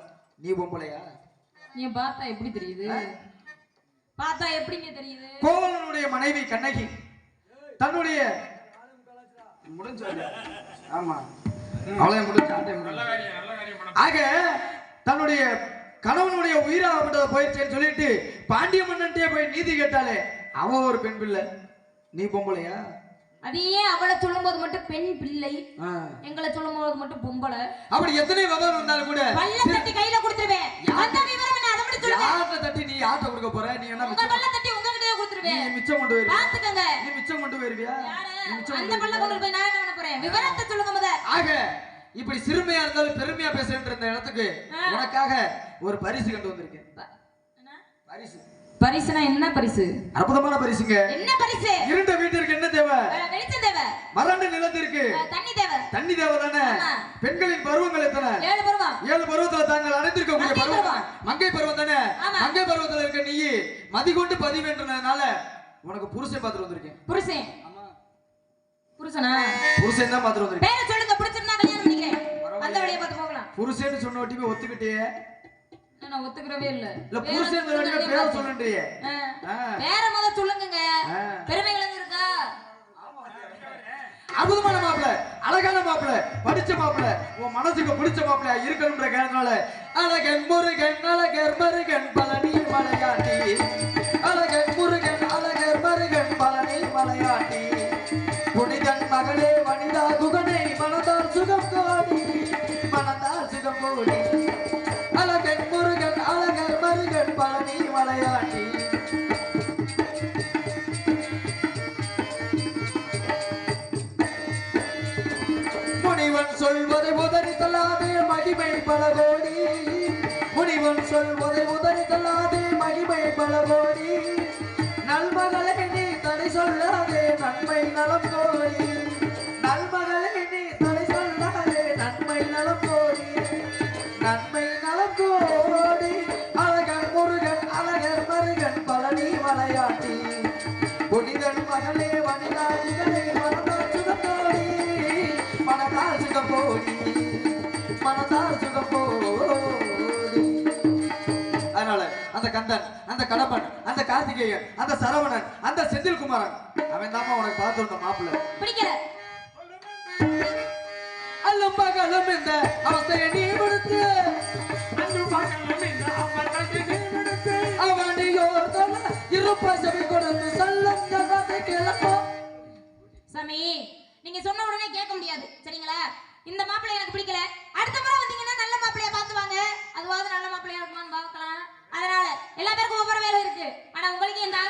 நீ பொம்பளையா? நீ பார்த்தா எப்படி தெரியுது? பார்த்தா எப்படிங்க தெரியுது? கோவலனுடைய மனைவி கண்ணகி தன்னுடைய முடிஞ்சு, ஆமா அவளையும் முடிஞ்சு, ஆக தன்னுடைய கணவனுடைய உயிராகப்பட்டதை போயிடுச்சேன்னு சொல்லிட்டு பாண்டிய மன்னன்ட்டே போய் நீதி கேட்டாலே அவ ஒரு பெண் பிள்ளை, நீ பொம்பளையா? அதையே அவளை சொல்லும் போது மட்டும் பெண் பிள்ளை, எங்களை சொல்லும் போது மட்டும் பொம்பளை. அப்படி எத்தனை விவரம் இருந்தாலும் கூட பல்ல தட்டி கையில கொடுத்துருவேன். அந்த விவரம் என்ன, அதை மட்டும் சொல்லுங்க. யார்ட்ட தட்டி நீ யார்ட்ட கொடுக்க போற? நீ என்ன உங்க பல்ல தட்டி உங்ககிட்டயே கொடுத்துருவேன். நீ மிச்சம் கொண்டு வருவியா? பாத்துக்கங்க, நீ மிச்சம் கொண்டு வருவியா? அந்த பல்ல கொண்டு போய் நான் என்ன பண்ண போறேன்? விவரத்தை சொல்லுங்க முத. ஆக இப்படி சிறுமையா இருந்தாலும் பெருமையா பேசுற இந்த இடத்துக்கு உனக்காக ஒரு பரிசு கொண்டு வந்திருக்கேன். பரிசு? பரிசுனா என்ன பரிசு? அற்புதமான பரிசுங்க. என்ன பரிசு? இருண்ட வீட்டிற்கு என்ன தேவை? வெளிச்சம் தேவை. வறண்ட நிலத்திற்கு தண்ணி தேவை. தண்ணி தேவை தானே? பெண்களின் பருவங்கள் எத்தனை? 7 பருவம். 7 பருவத்துல தாங்கள் அடைந்திருக்கக்கூடிய பருவம் மங்கை பருவம் தானே? மங்கை பருவத்துல இருக்க நீ மதிகொண்டு பதிவென்றனால உனக்கு புருஷன் பார்த்துட்டு வந்திருக்கேன். புருஷன்? புருஷனா? புருஷன் தான் பார்த்துட்டு வந்திருக்கேன். பேரை சொல்லுங்க, பிடிச்சிருந்தா கல்யாணம் பண்ணிக்கிறேன். அந்த வழியை பார்த்து போகலாம். புருஷன்னு சொன்ன ஒட்டிமே ஒத்துக்கிட்டே? நான் ஒத்துக்கறவே இல்ல. இல்ல புருஷன் சொல்றீங்க, பேர் சொல்றீங்க. பேரை முத சொல்லுங்க. பெருமைகள் எங்க இருக்கா? அற்புதமான மாப்பிள்ள, அழகான மாப்பிள்ள, படிச்ச மாப்பிள்ள, உன் மனசுக்கு பிடிச்ச மாப்பிள்ள இருக்கணும்ன்ற காரணத்தால அழகன் முருகன் அழகர் மருகன் பழனி மலையாட்டி, அழகன் முருகன் அழகர் மருகன் பழனி மலையாட்டி, புனிதன் மகளே வனிதா குகனை மனதால் சுகம் கோடி, மனதால் சுகம் கோடி, அழகன் முருகன் அழகர் மருகன் பழனி மலையாட்டி. முனிவன் சொல்வதை உதறி தள்ளாதே மகிமை பல கோடி, முனிவன் சொல்வதை உதறி தள்ளாதே மகிமை பல கோடி, நல்மகளை நீ தடை சொல்லாதே நன்மை நலம் கோடி, நல்மகளை நீ தடை சொல்லாதே நன்மை நலம் கோடி, நன்மை நலம் கோடி, அழகன் முருகன் அழகர் மருகன் பழனி மலையாட்டி, புனிதன் மகளே வனிதாதிகளே மனதால் சுகத்தோடி, மனதால் சுகப்போடி, மனதால் சுகப்போடி. அதனால அந்த கந்தன், அந்த கடம்பன், அந்த கார்த்திகேயன், அந்த சரவணன், அந்த செந்தில்குமாரன், அவன் தாமா உனக்கு பார்த்து வந்த மாப்பிள்ள. பிடிக்கல. அல்லும் பகலும் இந்த அவஸ்தையை நீ விடுத்து, அப்பா செவி கொடுத்து சொல்லும் ஜகத்தை கேளப்போ. சாமி நீங்க சொன்ன உடனே கேட்க முடியாது சரிங்களா? இந்த மாப்பிள்ளை எனக்கு பிடிக்கல, அடுத்த முறை வந்தீங்கன்னா நல்ல மாப்பிள்ளையா பார்த்து வாங்க, அதுவாவது நல்ல மாப்பிள்ளையா இருக்குமான்னு பார்க்கலாம். அதனால எல்லா பேருக்கும் ஒவ்வொரு வேலை இருக்கு. ஆனா உங்களுக்கு இந்த